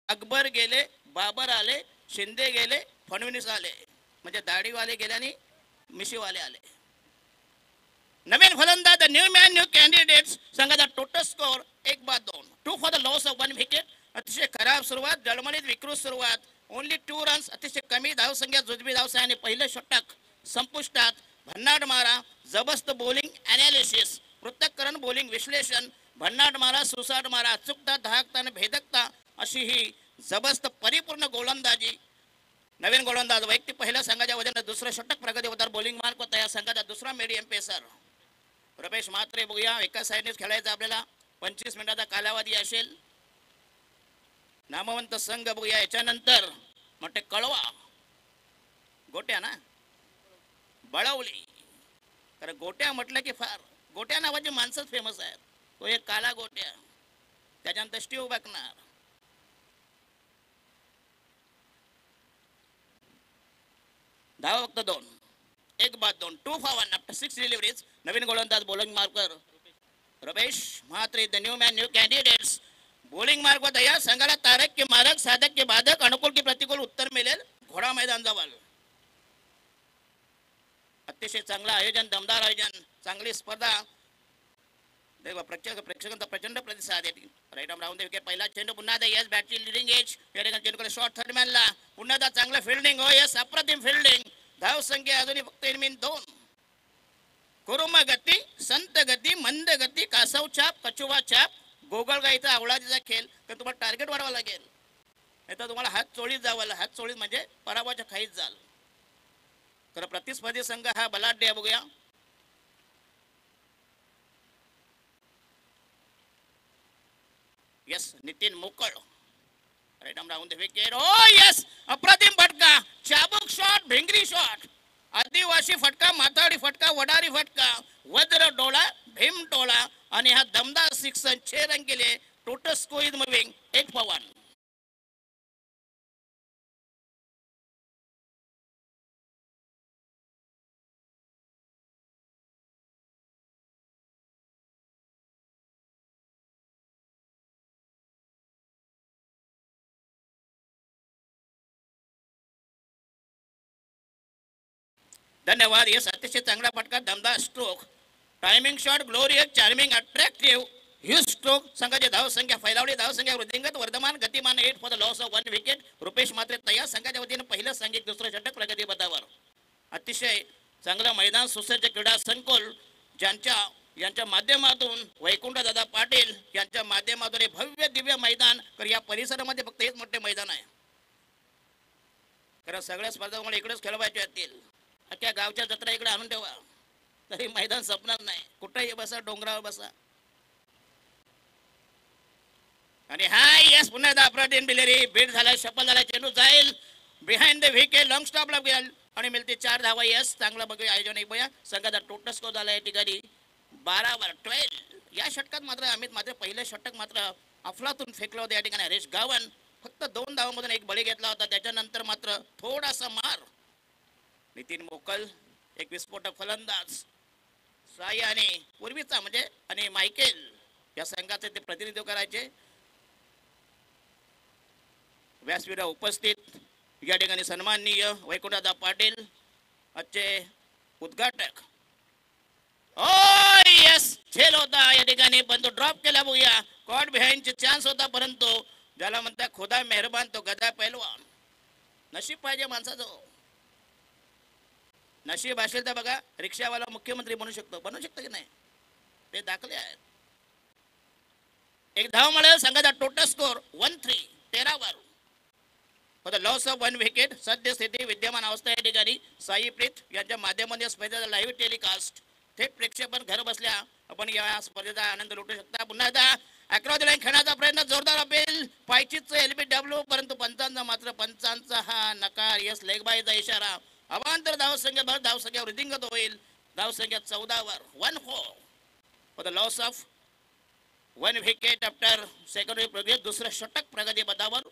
अकबर गेले, बाबर आले, शिंदे गेले, फडणवीस आले, म्हणजे दाढीवाले गेले आणि मिशीवाले आले. नवीन फलंदाज the new man new candidates संघाचा total score 1-2. 2 for the loss of 1 wicket. अतिशय खराब सुरुवात, जळमळीत विकृत सुरुवात. ओनली 2 रन्स, अतिशय कमी धावसंख्या, जुजबी धावसंख्या आणि पहिलं षटक संपुष्टात. भन्नाट मारा, जबरदस्त बॉलिंग ॲनालिसिस, पृथक्करण बॉलिंग विश्लेषण, भन्नाट मारा, सुसाट मारा, अचूकता, धाकता आणि भेदकता अशी ही जबरदस्त परिपूर्ण गोलंदाजी. नवीन गोलंदाज वैयक्तिक पहिल्या संघाच्या वतीने दुसरं षटक प्रगतीवर बॉलिंग मार्क होता या संघाचा दुसरा मीडियम पेसर रमेश म्हात्रे. बघूया, एका साईडनेच खेळायचं आपल्याला. 25 मिनिटाचा कालावधी असेल. नामवंत संघ बघूया याच्यानंतर. म्हटले कळवा, गोट्या ना, बळवली. तर गोट्या म्हटलं की फार गोट्या नावाची माणसंच फेमस आहेत. तो एक काला गोट्या, त्याच्यानंतर स्टीव बॅकनर. धावा फक्त 2. 1-2. 2 for 1 आफ्टर 6 डिलिव्हरीज. नवीन गोलंदाज bowling marker Ramesh Mhatre the new man new candidates. Bowling mark होता या संघाला तारक के मारक, साधक के बाधक, अनुकूल की प्रतिकूल उत्तर मिळेल. घोडा मैदान जवळ. अतिशय चांगलं आयोजन, दमदार आयोजन, चांगली स्पर्धा. प्रेक्षकांचा प्रचंड प्रतिसाद आहे. Right arm round wicket. पहिला चेंडू पुन्हा द यस बॅटची लिडिंग एज. या ठिकाणी चेंडू शॉर्ट थर्ड मॅनला. पुन्हा दा चांगलं फिल्डिंग. हो यस, अप्रतिम फिल्डिंग. धाव संख्या अजूनही फक्त 2. कुरुम गती, संत गती, मंद गती, कासव छाप, कचुवा छाप, गोगलगाईचा आवळाचा खेळ. तर तुम्हाला टार्गेट वाढवावं लागेल, नाही तर तुम्हाला हात चोळीत जावं. हात चोळीत म्हणजे पराभवाच्या खाईत जाल. तर प्रतिस्पर्धी संघ हा बलाढ्य. बघूया, yes Nitin Mokal. Right arm round the wicket. Oh yes, अप्रतिम फटका, चाबूक शॉट, भिंगरी शॉट, आदिवासी फटका, माथाडी फटका, वडारी फटका, वज्र डोळा, भीम टोळा आणि हा दमदार 6 रन 6 रन केले. Total score is moving 8 for 1. धन्यवाद. यस, अतिशय चांगला फटका, दमदार stroke, timing shot, glorious, charming, attractive, huge stroke. संघाची धाव संख्या फैलावली. धाव संख्या वृद्धिंगत, वर्धमान, गतिमान. 8 for the loss of 1 wicket. Rupesh Mhatre तयार. संघाच्या वतीने पहिलं सांघिक, दुसरं षटक प्रगती पथावर. अतिशय चांगलं मैदान, सुसज्ज क्रीडा संकुल, यांच्या माध्यमातून वैकुंठ दादा पाटील यांच्या माध्यमातून हे भव्य दिव्य मैदान. तर या परिसरामध्ये फक्त हेच मोठे मैदान आहे. कारण सगळ्या स्पर्धा मला इकडेच खेळवायच्या असतील. अख्ख्या गावच्या जत्रा इकडे आणून ठेवा, तरी मैदान संपणार नाही. कुठेही बसा, डोंगरावर बसा. आणि हाय यस, पुन्हा एकदा अप्रतिम बिलेरी. बीट झाला, शपल झाला, चेंडू जाईल बिहाइंड द विकेट, लॉंग स्टॉपला गेल आणि मिळते 4 धावा. यस, चांगलं बघूया आयोजन. एक बघा, संघाचा टोटल स्कोर झाला या ठिकाणी 12 या षटकात मात्र अमित मात्र पहिलं षटक मात्र अफलातून फेकलं होतं या ठिकाणी. हरेश गावन फक्त 2 धावांमधून एक बळी घेतला होता. त्याच्यानंतर मात्र थोडासा मार. नितीन मोकल एक विस्फोटक फलंदाज. साई आणि पूर्वीचा म्हणजे आणि मायकेल या संघाचे ते प्रतिनिधित्व करायचे. व्यासपीठा उपस्थित या ठिकाणी सन्माननीय वैकुंठदादा पाटील आजचे उद्घाटक. ओ यस, झेल होता या ठिकाणी, पण तो ड्रॉप केला. बघूया, कॉट बिहाइंडचे चान्स होता, परंतु ज्याला म्हणतात खुदा मेहरबान तो गदा पैलवान. नशीब पाहिजे माणसाचं. नशीब असेल तर बघा, रिक्षावाला मुख्यमंत्री बनू शकतो की नाही ते दाखले आहेत. एक धाव मिळेल. संघाचा total score 1-3 13 for the loss of 1 wicket. सद्यस्थिती विद्यमान अवस्था या ठिकाणी साई प्रीत यांच्या माध्यमातून स्पर्धेचा लाईव्ह टेलिकास्ट थेट प्रेक्षेपण घर बसल्या आपण या स्पर्धेचा आनंद लुटू शकता. पुन्हा एकदा अक्रॉस द लाईन खेळण्याचा प्रयत्न जोरदार अपेल, पायचीच LBW, परंतु पंचांचा हा नकार. यस, लेग बायचा इशारा. अवांतर धावसंख्या भर धावसंख्या वृद्धिंगत होईल. धावसंख्या 14 1 for the loss of 1 wicket after secondary progress. दुसरं षटक प्रगती पदावर.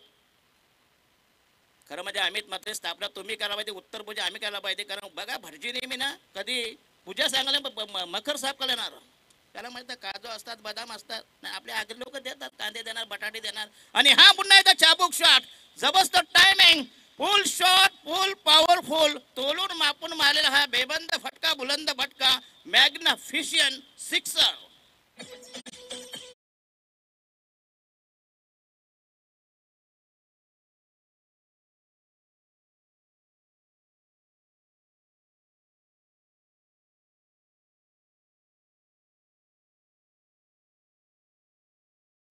खरं म्हणजे अमित मात्र स्थापना तुम्ही करायला पाहिजे, उत्तर पूजा आम्ही करायला पाहिजे. कारण बघा, भटजी नेहमी ना कधी पूजा सांगायला मखर साफ करणार. त्याला माहिती काजू असतात, बदाम असतात. नाही, आपले आगरी लोक देतात, कांदे देणार, बटाटे देणार. आणि हा पुन्हा एकदा चाबूक शॉट, जबरदस्त टायमिंग, फुल शॉट, फुल पॉवरफुल, तोलून मापून मारलेला हा बेबंद फटका, बुलंद फटका, मॅग्निफिशियंट सिक्सर.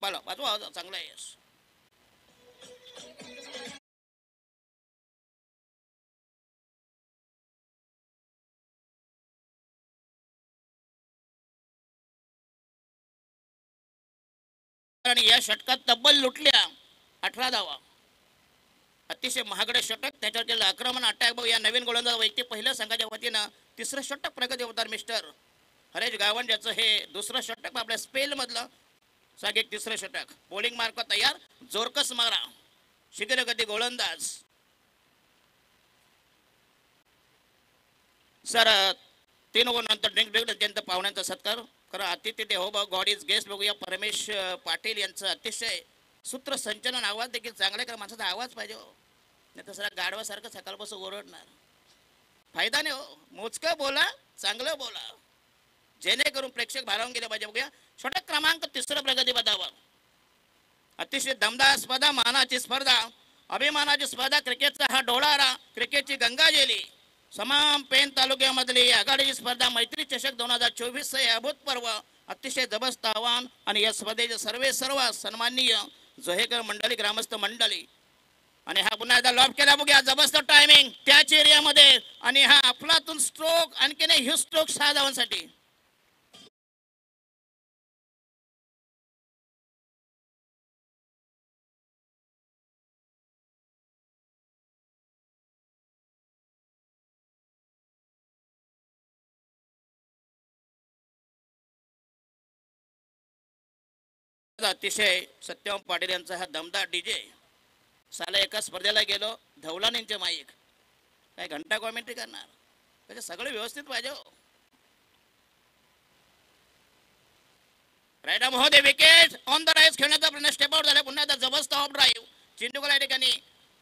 बोला वाजवा, चांगला आहे. आणि या षटकात तब्बल लुटल्या 18 धावा. अतिशय महागडे षटक, त्याच्यावर केलं आक्रमण, अटॅक बघ या नवीन गोलंदाज वैयक्तिक पहिल्या संघाच्या वतीनं तिसरं षटक प्रगती होणार मिस्टर हरेश गावंड, ज्याचं हे दुसरं षटक आपल्या स्पेल मधलं एक तिसरं षटक. बॉलिंग मार्क तयार, जोरकस मारा, शीघ्रगती गोलंदाज. सर 3 ओव्हर नंतर ड्रिंक अत्यंत पाहुण्यांचा सत्कार. खरं अतिथी ते हो बघ, गॉड इज गेस्ट बघूया. परमेश पाटील यांचं अतिशय सूत्रसंचलन, आवाज देखील चांगला करा, माणसाचा आवाज पाहिजे हो, नाही तर सर गाढवासारखं सकाळपासून ओरडणार. फायदा नाही हो, मोजकं बोला, चांगलं बोला, जेणेकरून प्रेक्षक भारावून गेले पाहिजे. बघूया षटक क्रमांक 3 प्रगती पदावर. अतिशय दमदार स्पर्धा, मानाची स्पर्धा, अभिमानाची स्पर्धा, क्रिकेटचा हा डोळारा, क्रिकेटची गंगाजली. समाम पेन तालुक्यामधली आघाडीची स्पर्धा, मैत्री चषक 2024 हे अभूतपूर्व अतिशय जबरदस्त आव्हान. आणि या स्पर्धेचे सर्व सन्माननीय जोहेकर मंडळी, ग्रामस्थ मंडळी. आणि हा पुन्हा एकदा लॉब केला, बघूया जबरदस्त टायमिंग त्याच एरियामध्ये. आणि हा अफलातून स्ट्रोक, आणखीन ह्यू स्ट्रोक 6 धावांसाठी. अतिशय सत्यम पाटील यांचा हा दमदार डीजे. साला एका स्पर्धेला गेलो, धवलान यांचे माईक काय घंटा कॉमेंट्री करणार, त्याचे सगळं व्यवस्थित पाहिजे हो. रायडा महोदय विकेट ऑन द राईज खेळण्याचा प्रयत्न, स्टेप आउट झाला. पुन्हा एकदा जबरदस्त ऑफ ड्राईव्ह, चेंडूला या ठिकाणी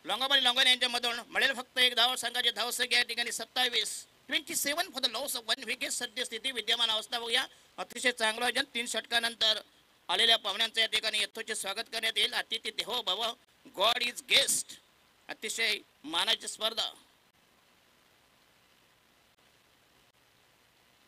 लोंगाबाई लोंगाने यांच्यामधून मिळेल फक्त एक धाव. संघाचे धावसंख्या या ठिकाणी 27 for the loss of 1 wicket. सद्यस्थिती विद्यमान अवस्था बघूया. अतिशय चांगलं आयोजन, 3 षटकानंतर आलेल्या पाहुण्यांचं या ठिकाणी यथोचित स्वागत करण्यात येईल. अतिथी देहो भव, गॉड इज गेस्ट, अतिशय मानाची स्पर्धा.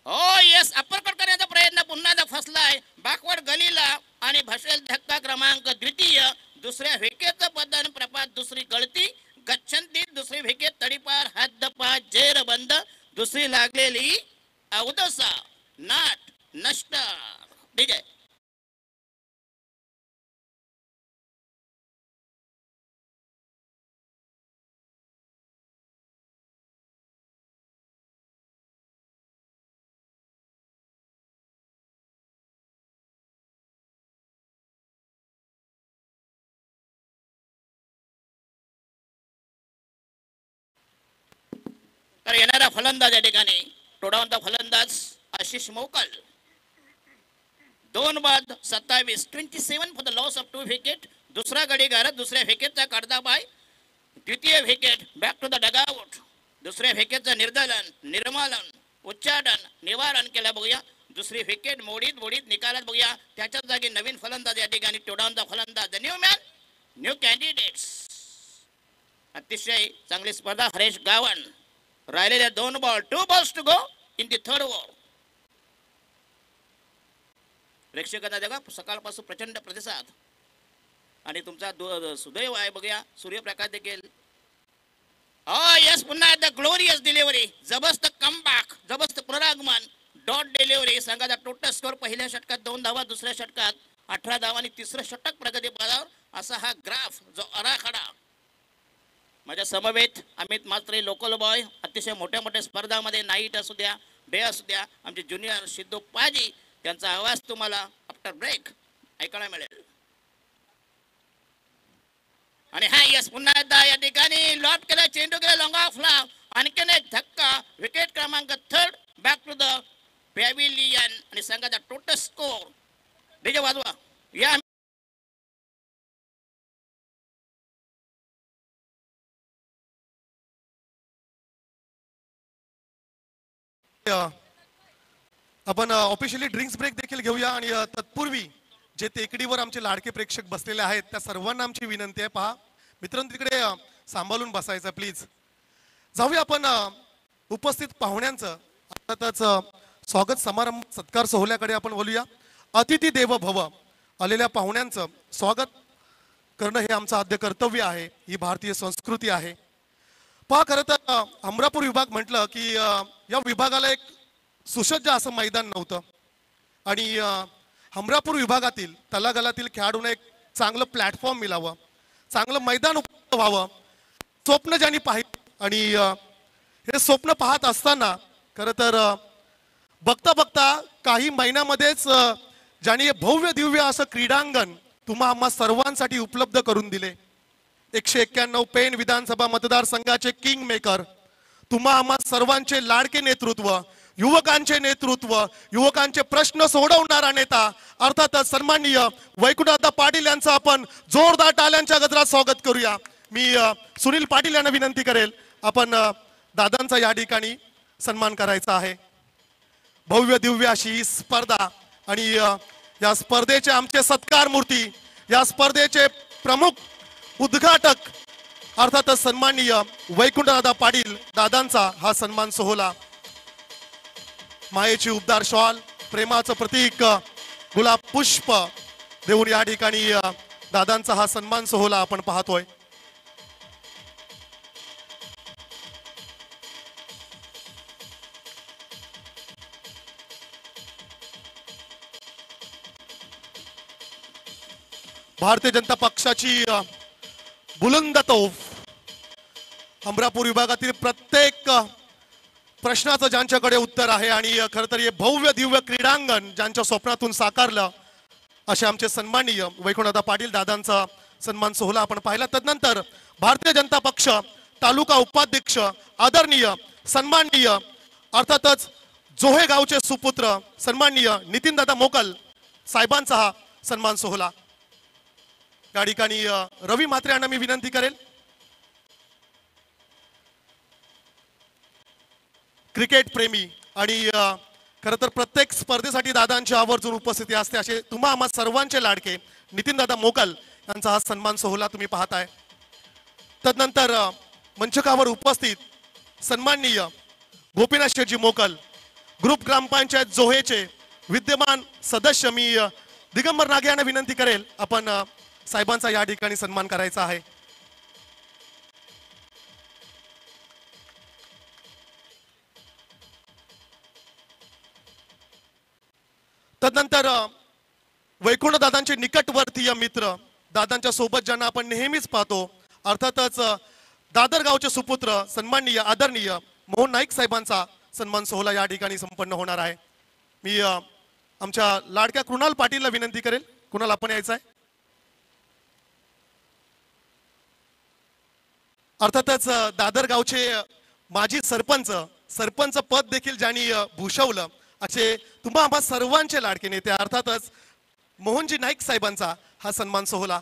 हो येस, अप्परकट करण्याचा प्रयत्न पुन्हा एकदा फसलाय बॅकवर्ड गलीला. आणि भसेल धक्का क्रमांक द्वितीय. दुसऱ्या विकेटचं पतन, प्रपात दुसरी गळती, गच्छंती दुसरी विकेट, तडीपार, हद्दपार, जेरबंद, दुसरी लागलेली अवदसा, नाट नष्ट. ठीक आहे. तर येणारा फलंदाज या ठिकाणी टोडावंत फलंदाज आशिष मोकल. 2 बाद 27 for the loss of 2 wicket. दुसरा गडी गारत, दुसऱ्या विकेटचा काढता बाय, द्वितीय wicket back to the dugout. दुसऱ्या विकेटचं निर्दलन, निर्मलन, उच्चाटन, निवारण केलं बघूया. दुसरी विकेट मोडीत मोडीत निकालात बघूया. त्याच्याच जागी नवीन फलंदाज या ठिकाणी टोडावंत फलंदाज, the new man, new candidates. अतिशय चांगली स्पर्धा. हरेश गावण, राहिलेल्या 2 ball, 2 balls to go in the 3rd over. प्रेक्षकांना जगा सकाळपासून प्रचंड प्रतिसाद. आणि तुमचा सुदैव आहे बघूया, सूर्यप्रकाश देखील. यस, पुन्हा एकदा ग्लोरियस डिलिव्हरी, जबरदस्त कमबॅक, जबरदस्त पुनरागमन, डॉट डिलिव्हरी. संघाचा टोटल स्कोर पहिल्या षटकात 2 धावा, दुसऱ्या षटकात 18 धावा आणि तिसरं षटक प्रगती पदावर. असा हा ग्राफ, जो आराखडा. माझ्या समवेत अमित मात्रे, लोकल बॉय, अतिशय मोठ्या मोठ्या स्पर्धामध्ये नाईट असू द्या, डे असू द्या, आमचे ज्युनियर सिद्धू पाजी, त्यांचा आवाज तुम्हाला आफ्टर ब्रेक ऐकायला मिळेल. आणि हा यस, पुन्हा एकदा या ठिकाणी लॉट केला, चेंडू केला लॉंग ऑफ ला, आणखीन एक धक्का, विकेट क्रमांक 3rd, back to the pavilion आणि संघाचा टोटल स्कोर डीजे वाजवा या आपण ऑफिशियली ड्रिंक्स ब्रेक देखील घेऊया आणि तत्पूर्वी जे टेकडीवर आमचे लाडके प्रेक्षक बसलेले आहेत त्या सर्वांना आमची विनंती आहे, पहा मित्रांनो तिकडे सांभाळून बसायचं प्लीज. जाऊया आपण उपस्थित पाहुण्यांचं अर्थातच स्वागत समारंभ सत्कार सोहळ्याकडे आपण बोलूया. अतिथी देव भव, आलेल्या पाहुण्यांचं स्वागत करणं हे आमचं आद्य कर्तव्य आहे, ही भारतीय संस्कृती आहे. पहा खरं तर अमरापूर विभाग म्हटलं की या विभागाला एक सुसज्ज असं मैदान नव्हतं आणि अमरापूर विभागातील तलागलातील खेळाडूंना एक चांगलं प्लॅटफॉर्म मिळावं, चांगलं मैदान उपलब्ध व्हावं, स्वप्न ज्यांनी पाहिलं आणि हे स्वप्न पाहत असताना खरं तर बघता बघता काही महिन्यामध्येच ज्यांनी भव्य दिव्य असं क्रीडांगण तुम्हा आम्हा सर्वांसाठी उपलब्ध करून दिले. 191 पेन विधानसभा मतदारसंघाचे किंग मेकर, तुम्हा आम्हा सर्वांचे लाडके नेतृत्व, युवकांचे नेतृत्व, युवकांचे प्रश्न सोडवणारा नेता अर्थातच सन्माननीय वैकुंठदादा पाटील यांचं आपण जोरदार टाळ्यांच्या गजरात स्वागत करूया. मी सुनील पाटील यांना विनंती करेल आपण दादांचा या ठिकाणी सन्मान करायचा आहे. भव्य दिव्य अशी स्पर्धा आणि या स्पर्धेचे आमचे सत्कार मूर्ती, या स्पर्धेचे प्रमुख उद्घाटक अर्थातच सन्माननीय वैकुंठदादा पाटील दादांचा हा सन्मान सोहळा. मायेची उबदार शॉल, प्रेमाचं प्रतीक गुलाब पुष्प देऊन या ठिकाणी दादांचा हा सन्मान सोहळा आपण पाहतोय. भारतीय जनता पक्षाची बुलंद तोफ, अमरापूर विभागातील प्रत्येक प्रश्नाचं ज्यांच्याकडे उत्तर आहे आणि खरं तर हे भव्य दिव्य क्रीडांगण ज्यांच्या स्वप्नातून साकारलं असे आमचे सन्माननीय वैकुंठदादा पाटील दादांचा सन्मान सोहळा आपण पाहिला. तदनंतर भारतीय जनता पक्ष तालुका उपाध्यक्ष आदरणीय सन्माननीय अर्थातच जोहे गावचे सुपुत्र सन्माननीय नितीनदादा मोकल साहेबांचा हा सन्मान सोहळा. या ठिकाणी रवी म्हात्रे यांना मी विनंती करेल. क्रिकेट प्रेमी आणि खरं तर प्रत्येक स्पर्धेसाठी दादांची आवर्जून उपस्थिती असते असे तुम्हा आम्हा सर्वांचे लाडके नितीनदादा मोकल यांचा हा सन्मान सोहळा तुम्ही पाहताय. तदनंतर मंचकावर उपस्थित सन्माननीय गोपीनाथ शेठजी मोकल, ग्रुप ग्रामपंचायत जोहेचे विद्यमान सदस्य मी दिगंबर नागे यांना विनंती करेल आपण साहेबांचा या ठिकाणी सन्मान करायचा आहे. तदनंतर वैकुंठ दादांचे निकटवर्तीय मित्र, दादांच्या सोबत ज्यांना आपण नेहमीच पाहतो अर्थातच दादर गावचे सुपुत्र सन्माननीय आदरणीय मोहन नाईक साहेबांचा सन्मान सोहळा या ठिकाणी संपन्न होणार आहे. मी आमच्या लाडक्या कृणाल पाटीलला विनंती करेल, कुणाल आपण यायचं आहे. अर्थातच दादर गावचे माजी सरपंच पद देखील ज्यांनी भूषवलं असे तुम्हा आम्हा सर्वांचे लाडके नेते अर्थातच मोहनजी नाईक साहेबांचा हा सन्मान सोहळा.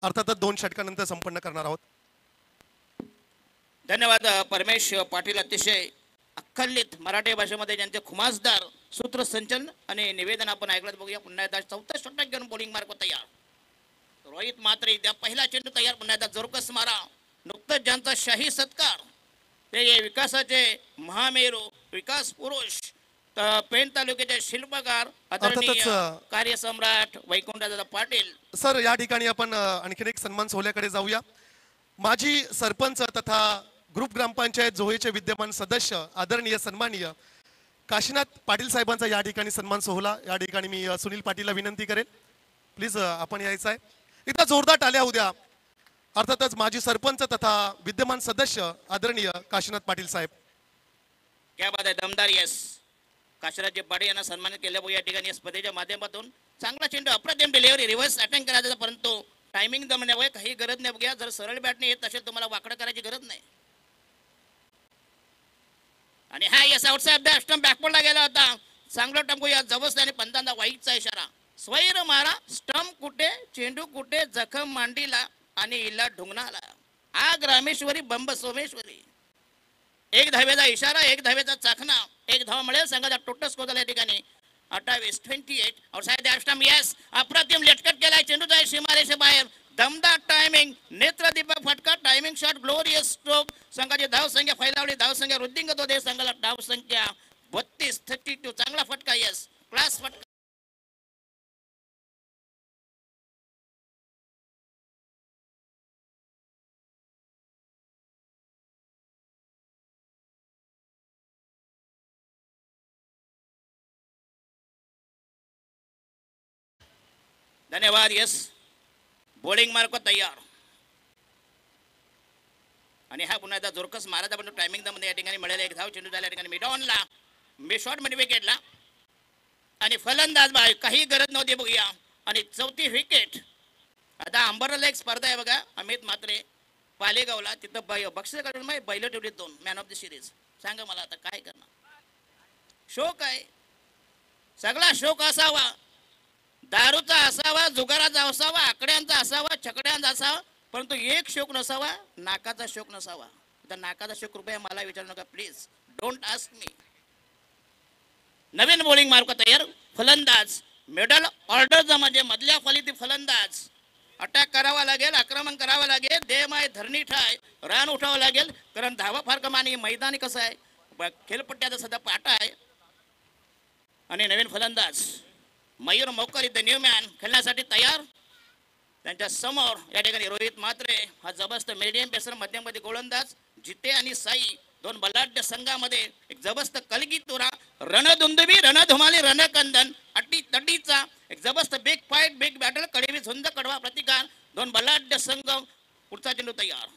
अर्थातच 2 षटकानंतर संपन्न करणार आहोत. धन्यवाद परमेश पाटील. अतिशय अखंडित मराठी भाषेमध्ये ज्यांचे खुमासदार सूत्रसंचलन आणि निवेदन आपण ऐकलं. बघूया पुन्हा एकदा 4था षटक घेऊन बॉलिंग मार्क तयार. रोहित म्हात्रे त्या पहिला चेंडू तयार. पुन्हा एकदा जोरकस मारा. नुकतंच ज्यांचा शाही सत्कार ते विकासाचे महामेरू विकास पुरुष पेण तालुक्याचे शिल्पकार आदरणीय कार्यसम्राट वैकुंठदादा पाटील सर. या ठिकाणी आपण आणखीन एक सन्मान सोहळ्याकडे जाऊया. माजी सरपंच तथा ग्रुप ग्रामपंचायत जोहेचे विद्यमान सदस्य आदरणीय सन्माननीय काशीनाथ पाटील साहेबांचा या ठिकाणी सन्मान सोहळा. या ठिकाणी मी सुनील पाटीलला विनंती करेल प्लीज आपण यायचं आहे. एकदा जोरदार टाळ्या उद्या. अर्थातच माजी सरपंच तथा विद्यमान सदस्य आदरणीय काशीनाथ पाटील साहेब. क्या बात आहे. दमदार. यस काशीराज पाडे यांना सन्मानित केल्या या ठिकाणी स्पर्धेच्या माध्यमातून चांगला चेंडू अप्रतिम डिलिव्हरी रिव्हर्स अटॅक करायचा, परंतु टायमिंग दमण्यामुळे काही गरज नाही बघूया. जर सरळ बॅटने येत असेल तुम्हाला वाकडं करायची गरज नाही. आणि हा यस आउटसाइड द स्टंप बॅकवर्डला गेला होता. चांगलं टंकू या जबरदस्त आणि पंतांना वाईटचा इशारा. स्वैर मारा स्टंप कुठे चेंडू कुठे जखम मांडीला आणि इल्ला ढुंगणाला. आग रामेश्वरी बंब सोमेश्वरी. एक धावेचा इशारा एक धावेचा चाखणा. एक धाव मिळेल संघाचा टोटल स्कोर झाला या ठिकाणी 28-28 आउटसाइड द स्टंप. यस अप्रतिम लटकट केलाय चेंडूचा सीमारेषे बाहेर. दमदार टायमिंग नेत्रदीपक फटका टायमिंग शॉट ग्लोरियस स्ट्रोक. संघाची धाव संख्या फैलावली. धाव संख्या वृद्धिंगत होते. संघाला धाव संख्या 32-32. चांगला फटका यस क्लास फटका. धन्यवाद. यस बॉलिंग मार्क तयार आणि हा पुन्हा एकदा जोरकस मारायचा पण टायमिंग मध्ये या ठिकाणी मिळाला. एक धाव चेंडू झाला या ठिकाणी मिडॉनला मी शॉट मध्ये विकेटला आणि फलंदाज बाय काही गरज नव्हती बघूया. आणि चौथी विकेट. आता अंबरला एक स्पर्धा आहे बघा अमित म्हात्रे पालेगावला. तिथं बक्षीस काढून मग बैल ठेवली 2 मॅन ऑफ द सिरीज. सांगा मला आता काय करणार. शोक आहे सगळा शोक असावा. दारूचा असावा जुगाराचा असावा आकड्यांचा असावा छकड्यांचा असावा, परंतु एक शोक नसावा नाकाचा शोक नसावा. आता नाकाचा शोक कृपया मला विचारू नका please. Don't ask me. Naveen bowling mark तयार. फलंदाज मिडल ऑर्डरचा म्हणजे मधल्या फलीतील फलंदाज. अटॅक करावा लागेल आक्रमण करावं लागेल. देमाय धरणी ठाय रान उठावं लागेल कारण धावा फार कमानी. मैदानी कसं आहे खेळपट्ट्याचा सध्या पाटा आहे. आणि नवीन फलंदाज मयूर मोकर इथे न्यू मॅन खेळण्यासाठी तयार. त्यांच्या समोर या ठिकाणी रोहित म्हात्रे हा जबरदस्त मीडियम पेसर मध्यममध्ये गोलंदाज. जिते आणि साई 2 बलाढ्य संघामध्ये एक जबरदस्त कलगी तुरा रणधुंदुबी रणधुमाली रणकंदन अटी तटीचा एक जबरदस्त बिग फाईट बिग बॅटल कडेवी झुंज कडवा प्रतिकार. 2 बलाढ्य संघ. पुढचा चेंडू तयार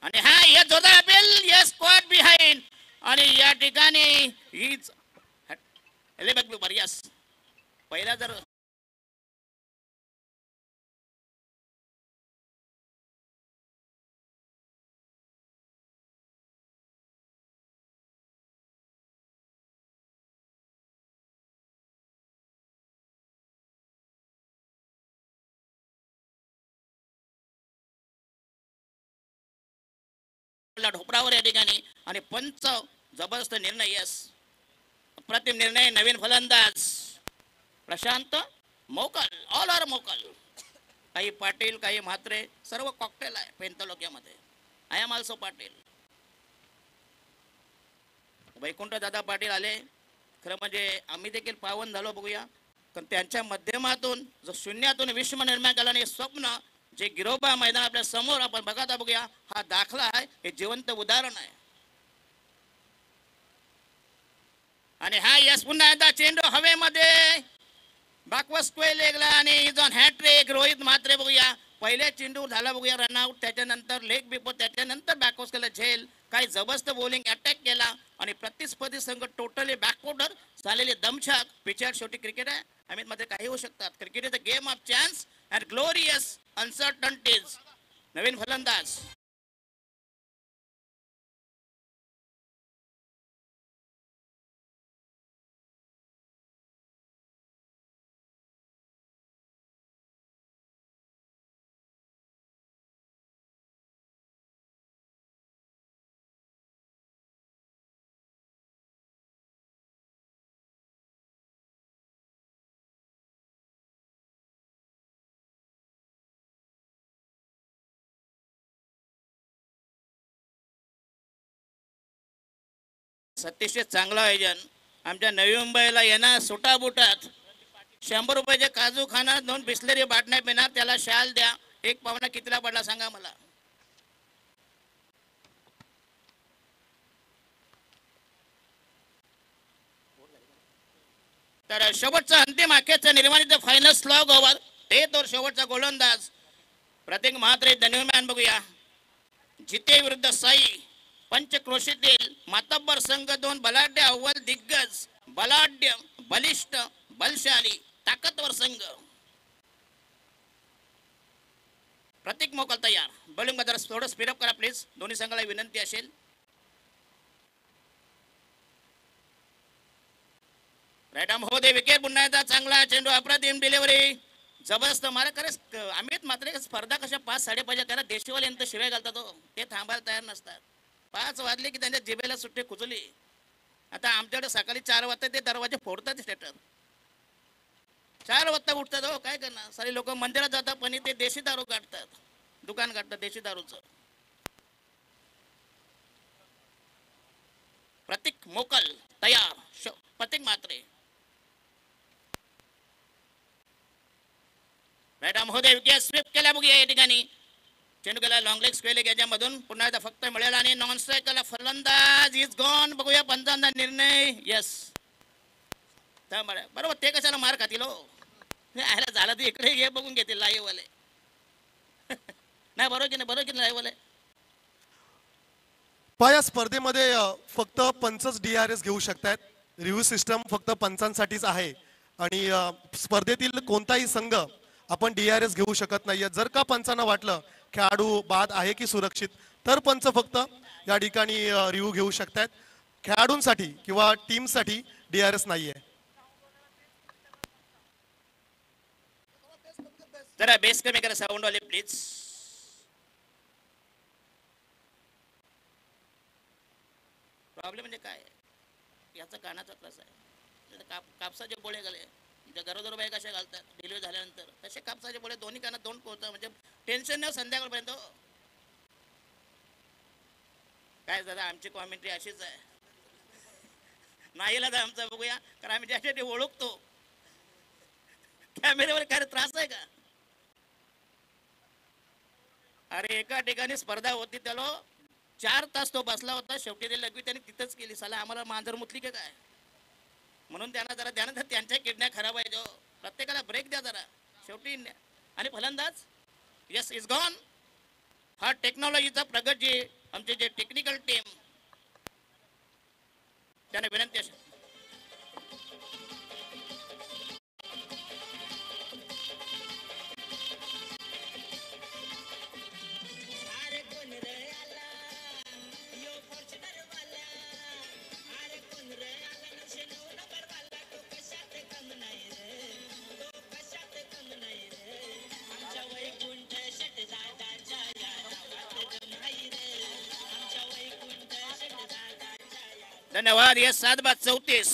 आणि हा या जोरदार अपील या स्क्वॉट बिहाइंड. आणि या ठिकाणी हीच एलेबॅक बरियास पहिला जर ढोपरावर या ठिकाणी आणि पंच जबरदस्त निर्णय. यस अप्रतिम निर्णय. नवीन फलंदाज प्रशांत मोकल ऑल आर मोकल. काही पाटील काही म्हात्रे सर्व कॉकटेल आहे पेन तालुक्यामध्ये. I am also Patil. Vaikunth दादा पाटील आले खरं म्हणजे आम्ही देखील पावन झालो बघूया. पण त्यांच्या माध्यमातून जो शून्यातून विश्व निर्माण केला आणि स्वप्न जे गिरोबा मैदान आपल्या समोर आपण बघत बघूया हा दाखला आहे. हे जिवंत उदाहरण आहे. आणि हा यस पुन्हा एकदा चेंडू हवेमध्ये बॅकवर्ड स्क्वेअर लेगला आणि is on hattrick. Rohit Mhatre बघूया पहिले चेंडू झाला बघूया रनआउट. त्याच्यानंतर लेग बिफोर त्याच्यानंतर बॅकवर्ड केला झेल. काही जबरदस्त बॉलिंग अटॅक केला आणि प्रतिस्पर्धी संघ टोटली बॅकवर्डर झालेले दमछाक. पिचर शेवटी क्रिकेट आहे अमित मध्ये काही होऊ शकतात. Cricket is a game of chance and glorious uncertainties. नवीन फलंदाज अतिशय चांगलं आयोजन. आमच्या नवी मुंबईला येणार सुटा बुटात 100 रुपयाचे काजू खाणार 2 बिस्लेरी बाटण्या पिणार. त्याला शाल द्या. एक पावना कितीला पडला सांगा मला. तर शेवटचा अंतिम अखेरचा निर्माणीचा फायनल स्लॉग ओव्हर. ते तर शेवटचा गोलंदाज प्रतीक म्हात्रे धन्यवाद बघूया. जिते विरुद्ध साई पंचक्रोशीतील मातब्बर संघ 2 बलाढ्य अव्वल दिग्गज बलाढ्य, बलिष्ठ, बलशाली, ताकदवर संघ. प्रत्येक मोकल तयार. बॉलिंग मध्ये थोडं स्पीडअप करा प्लीज. दोन्ही संघाला विनंती असेल. राईट आर्म हो दे. विकेट पुन्हा एकदा चांगला चेंडू. अप्रतिम डिलिव्हरी. जबरदस्त मारा. खरंच अमित मात्र स्पर्धा कशा 5-5:30 करा. देशवाल्यांत शिवाय घालतात हो. ते थांबायला तयार नसतात. 5 वाजले की त्यांच्या जिभेला सुट्टी खुजली. आता आमच्याकडे सकाळी 4 वाजता ते दरवाजे फोडतात. स्टेटर 4 वाजता उठतात हो. काय करणार. सारी लोक मंदिरात जातात पण ते देशी दारू काढतात. दुकान काढतात देशी दारूचं. प्रतीक मोकल तयार. प्रतीक मात्रे. राईट आर्म होते. विकेट स्वीप केला बघूया या ठिकाणी. चेंडू गेला लॉंग लेग स्क्वेअर याच्यामधून. पुन्हा एकदा फक्त मिळेल आणि नॉन स्ट्राईक केला. फलंदाज इज गॉन. बघूया पंचांचा निर्णय. यस बरोबर. ते कशाला मार खातील हो. झालं तर इकडे हे बघून घेतील लाईव्ह वाले. नाही बरोबर की नाही. बरोबर की नाही लाईव्ह वाले. या स्पर्धेमध्ये फक्त पंचच DRS घेऊ शकतात. रिव्ह्यू सिस्टम फक्त पंचांसाठीच आहे आणि स्पर्धेतील कोणताही संघ आपण DRS घेऊ शकत नाहीये. जर का पंचांना वाटलं खेळाडू बाद आहे की सुरक्षित तर पंच फक्त या ठिकाणी रिव्ह्यू घेऊ शकतात. खेळाडूंसाठी किंवा टीमसाठी DRS नाहीये. जरा बेस कमी करा साऊंड वाले प्लीज. प्रॉब्लेम म्हणजे काय. याचा कानाचा त्रास आहे. कापसाचे बोळे घाले. गरोदर बाई कशा घालतात डिलिव्हरी झाल्यानंतर तसे कापसाचे बोळे दोन्ही कानात दोन पोहोचतात. म्हणजे टेन्शन नाही संध्याकाळपर्यंत. काय दादा आमची कॉमेंट्री अशीच आहे. नाही दादा आमचा बघूया कारण आम्ही ज्यासाठी ओळखतो. कॅमेऱ्यावर काय त्रास आहे का. अरे एका ठिकाणी स्पर्धा होती त्याला 4 तास तो बसला होता. शेवटी ते लघवी त्याने तिथंच केली. साला आम्हाला मांजर मुतली का काय. म्हणून त्यांना जरा ध्यान. त्यांच्या किडन्या खराब आहे. जो प्रत्येकाला ब्रेक द्या जरा. शेवटी आणि फलंदाज यस इज गॉन. हा टेक्नॉलॉजीचा प्रगत जे आमचे जे टेक्निकल टीम त्याने विनंती असेल. धन्यवाद. यस 7/34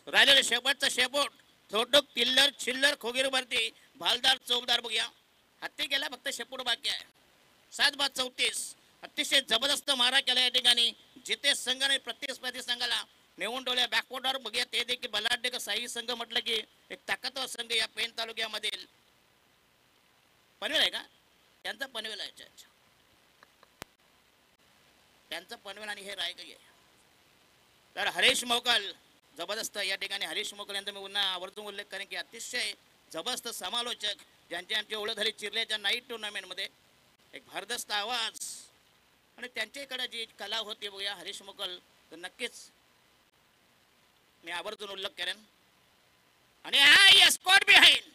राहिलेले शेपटचा शेपूट. थोटुक किल्लर चिल्लर खोगीर वरती भालदार चौकदार बघूया. हत्ती केला फक्त शेपूट बाकी आहे. 7/34 अतिशय जबरदस्त मारा केला या ठिकाणी. जिथे संघ आणि प्रतिस्पर्धी संघाला नेऊन डोल्या बॅकवर्डवर बघूया. ते देखील बलाढ्य का साई संघ म्हटलं की एक ताकदवर संघ या पेन तालुक्यामधील पनवेल आहे का त्यांचा. पनवेल आहे. अच्छा त्यांचं पनवेल आणि हे रायगड आहे. तर हरीश मोकल जबरदस्त या ठिकाणी. हरीश मोकल यांचा मी पुन्हा आवर्जून उल्लेख करेन की अतिशय जबरदस्त समालोचक ज्यांची आमची ओळख झाली चिरल्याच्या नाईट टुर्नामेंटमध्ये. एक भारदस्त आवाज आणि त्यांच्याकडे जी कला होती बघूया हरीश मोकल तर नक्कीच मी आवर्जून उल्लेख करेन. आणि हा yes caught behind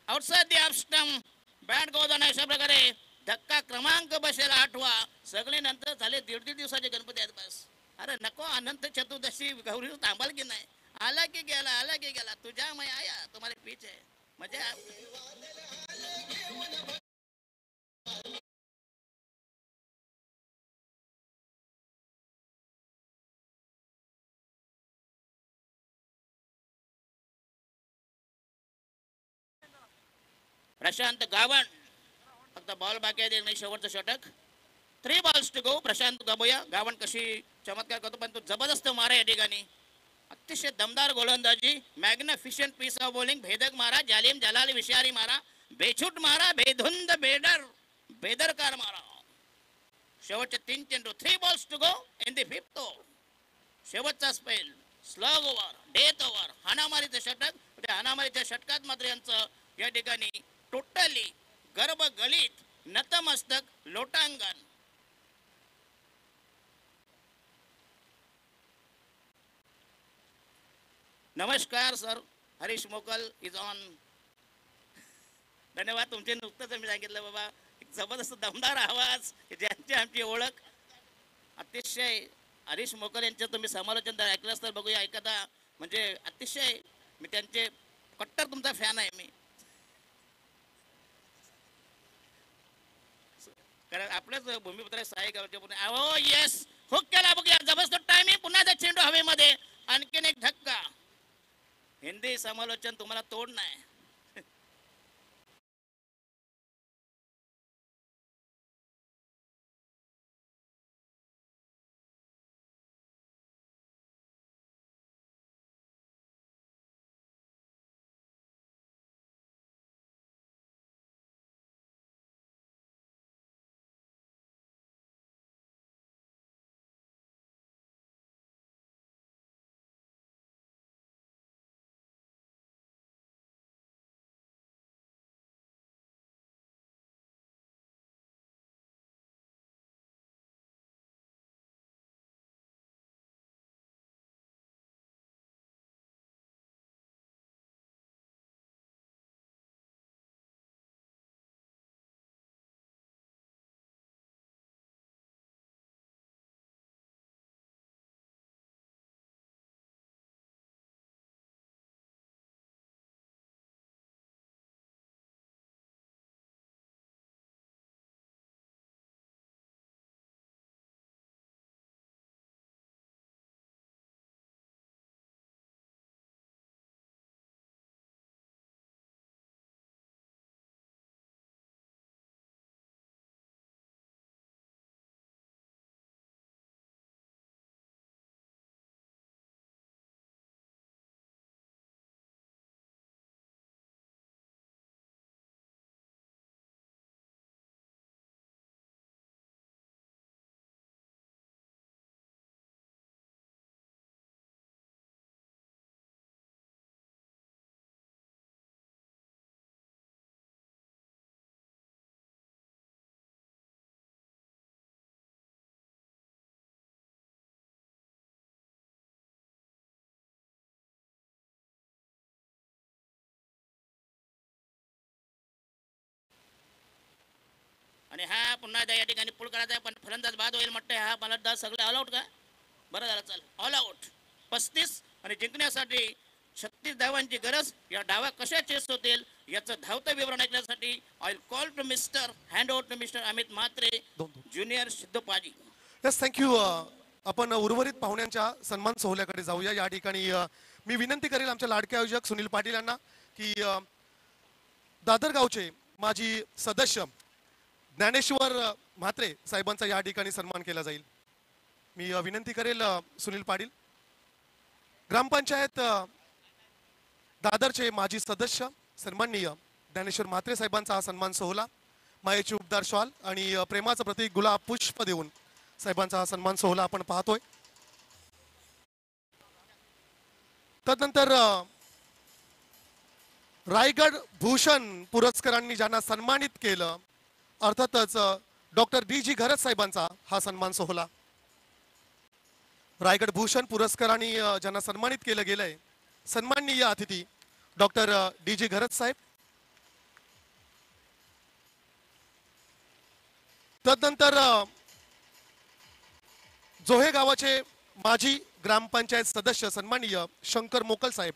outside the off stump bat goes on. अशा प्रकारे धक्का क्रमांक बसेल 8वा. सगळे नंतर झाले 1.5 दिवसाचे गणपती आहेत बस. अरे नको अनंत चतुर्दशी गौरी थांबाल की नाही. आला की गेला आला की गेला. तुझ्या मैं आया तुम्हारे पीछे मजा. प्रशांत गावण फक्त बॉल बाकी आहे. शेवटचं षटक. 3 balls to go. Prashant गाबोया Gawan कशी चमत्कार करतो पण तो जबरदस्त मारा या ठिकाणी. अतिशय दमदार गोलंदाजी. मॅग्निफिशंट पीस ऑफ बॉलिंग. भेदक मारा. जालिम जलाल विषारी मारा. बेछूट मारा. बेधुंद बेदरकार मारा. शेवटचे 3 चेंडू. 3 balls to go in the 5th over. शेवटचा spell. Slog over. Death over. हाणामारीचं षटक. त्या हाणामारीच्या षटकात मात्र यांचं या ठिकाणी टोटली गर्भ गलित नतमस्तक लोटांगण. नमस्कार सर, हरीश मोकल इज ऑन. धन्यवाद. तुमचे नुकतंच मी सांगितलं बाबा, एक जबरदस्त दमदार आवाज, ज्यांची आमची ओळख अतिशय. हरीश मोकल यांचं तुम्ही समालोचन जर ऐकलंच तर बघूया एखादा, म्हणजे अतिशय मी त्यांचे कट्टर तुमचा फॅन आहे मी. कारण आपल्याच भूमिपुत्र साई गावचे पुणे. हो येस, हुक केला बघूया, जबरदस्त टायमिंग, पुन्हा त्या चेंडू हवेमध्ये, आणखीन एक धक्का. हिंदी समालोचन तुम्हाला तोड नाही. आणि हा पुन्हा या ठिकाणी पुढ करायचा आहे, पण फलंदाज बाद होईल म्हटलं. हा फलंदाज सगळे ऑल आउट का? बरं झालं, चाल ऑल आउट. 35 आणि जिंकण्यासाठी 36 धावांची गरज. या डावा कशा चेस होतील याचं धावतं विवरण ऐकण्यासाठी I call to mister, hand over to mister Amit Mhatre, junior Siddhopaji. Yes, thank you. आपण उर्वरित पाहुण्यांच्या सन्मान सोहळ्याकडे जाऊया. या ठिकाणी मी विनंती करेल आमच्या लाडके आयोजक सुनील पाटील यांना की दादर गावचे माजी सदस्य ज्ञानेश्वर म्हात्रे साहेबांचा या ठिकाणी सन्मान केला जाईल. मी विनंती करेल सुनील पाटील. ग्रामपंचायत दादरचे माजी सदस्य सन्माननीय ज्ञानेश्वर म्हात्रे साहेबांचा हा सन्मान सोहळा मायेची उपदार शॉल आणि प्रेमाचं प्रतीक गुलाब पुष्प देऊन साहेबांचा हा सन्मान सोहळा आपण पाहतोय. तदनंतर रायगड भूषण पुरस्कारांनी ज्यांना सन्मानित केलं, अर्थातच डॉक्टर डी.जी. घरत साहेबांचा हा सन्मान सोहळा. रायगड भूषण पुरस्कारांनी ज्यांना सन्मानित केलं गेलंय, सन्माननीय अतिथी डॉक्टर डी.जी. घरत साहेब. तदनंतर जोहे गावाचे माजी ग्रामपंचायत सदस्य सन्माननीय शंकर मोकल साहेब.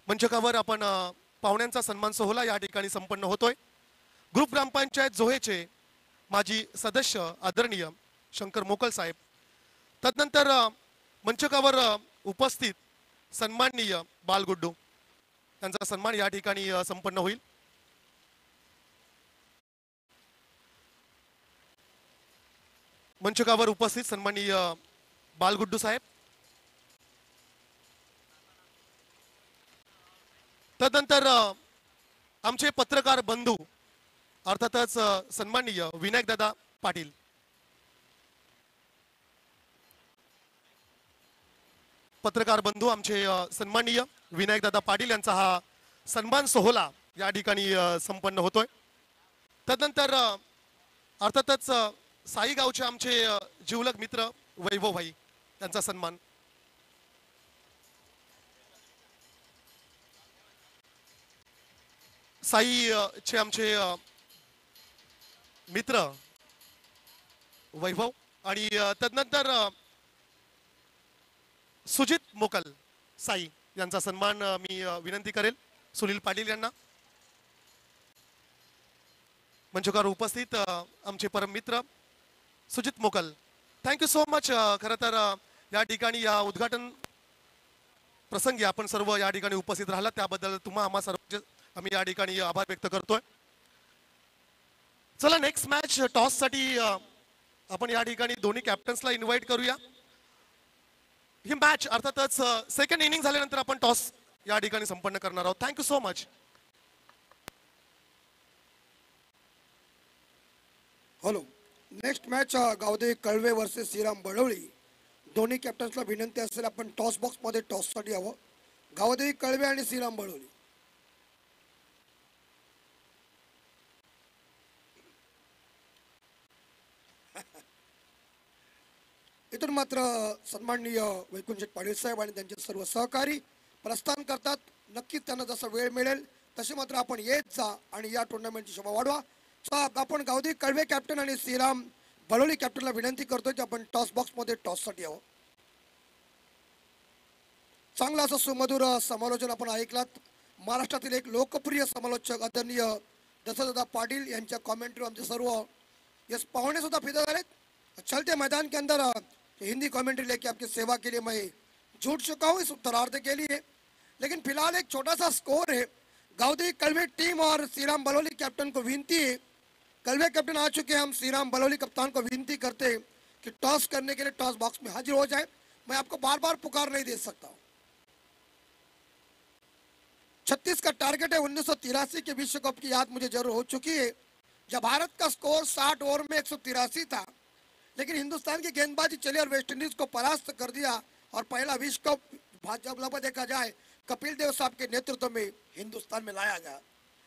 मंचकावर आपण पाहुण्यांचा सन्मान सोहळा या ठिकाणी संपन्न होतोय. ग्रुप ग्रामपंचायत जोहेचे माजी सदस्य आदरणीय शंकर मोकल साहेब. तदनंतर मंचकावर उपस्थित सन्माननीय बालगुड्डू यांचा सन्मान या ठिकाणी संपन्न होईल. मंचकावर उपस्थित सन्माननीय बालगुड्डू साहेब. तदनंतर आमचे पत्रकार बंधू अर्थातच सन्माननीय विनायक दादा पाटील. पत्रकार बंधू आमचे सन्माननीय विनायक दादा पाटील यांचा हा सन्मान सोहळा या ठिकाणी संपन्न होतोय. तदनंतर अर्थातच साई गावचे आमचे जिवलग मित्र वैभव भाई यांचा सन्मान. साई चे आमचे मित्र वैभव आणि तदनंतर सुजित मोकल साई यांचा सन्मान मी विनंती करेल सुनील पाटील यांना. मंचकावर उपस्थित आमचे परम मित्र सुजित मोकल, थँक्यू सो मच. खरं तर या ठिकाणी या उद्घाटन प्रसंगी आपण सर्व या ठिकाणी उपस्थित राहिला त्याबद्दल आम्हा सर्व आम्ही या ठिकाणी आभार व्यक्त करतोय. चला नेक्स्ट मॅच टॉस साठी आपण या ठिकाणी दोन्ही कॅप्टन्सला इन्व्हाइट करूया. ही मॅच अर्थातच सेकंड इनिंग झाल्यानंतर आपण टॉस या ठिकाणी संपन्न करणार आहोत. Thank you so much. Hello, next match Gavdevi Kalwe versus Shriram Balwali. दोन्ही कॅप्टन्सला विनंती असेल आपण टॉस बॉक्समध्ये टॉससाठी यावं. गावदेवी कळवे आणि श्रीराम बळवळी. इथून मात्र सन्माननीय वैकुंठ पाटील साहेब आणि त्यांचे सर्व सहकारी प्रस्थान करतात. नक्कीच त्यांना जसा वेळ मिळेल तसे मात्र आपण येत जा आणि या टुर्नामेंटची शोभा वाढवा. आपण गावदेवी कळवे कॅप्टन आणि श्रीराम बळवली कॅप्टनला विनंती करतोय की आपण टॉस बॉक्समध्ये टॉससाठी यावं. चांगलं असं सुमधुर समालोचन आपण ऐकलात. महाराष्ट्रातील एक लोकप्रिय समालोचक आदरणीय दशरथदादा पाटील यांच्या कॉमेंट्री आमचे सर्व यस पाहुणे सुद्धा फिदा झालेत. चलते मैदान के अंदर हिंदी कमेंट्री लेके आपकी सेवा के लिए मैं जुट चुका हूँ इस उत्तरार्ध के लिए. लेकिन फिलहाल एक छोटा सा स्कोर है. गावदेवी कलवे टीम और श्रीराम बलौली कैप्टन को विनती है. कलवे कैप्टन आ चुके हैं. हम श्रीराम बलौली कप्तान को विनती करते हैं कि टॉस करने के लिए टॉस बॉक्स में हाजिर हो जाए. मैं आपको बार बार पुकार नहीं दे सकता हूँ. 36 का टारगेट है. 1983 के विश्व कप की याद मुझे जरूर हो चुकी है जब भारत का स्कोर 60 ओवर में 183 था. लेकिन हिंदुस्तान की गेंदबाजी चली और वेस्ट इंडीज को परास्त कर दिया. और पहला विश्व कप जब लगभग देखा जाए कपिल देव साहब के नेतृत्व में हिंदुस्तान में लाया गया.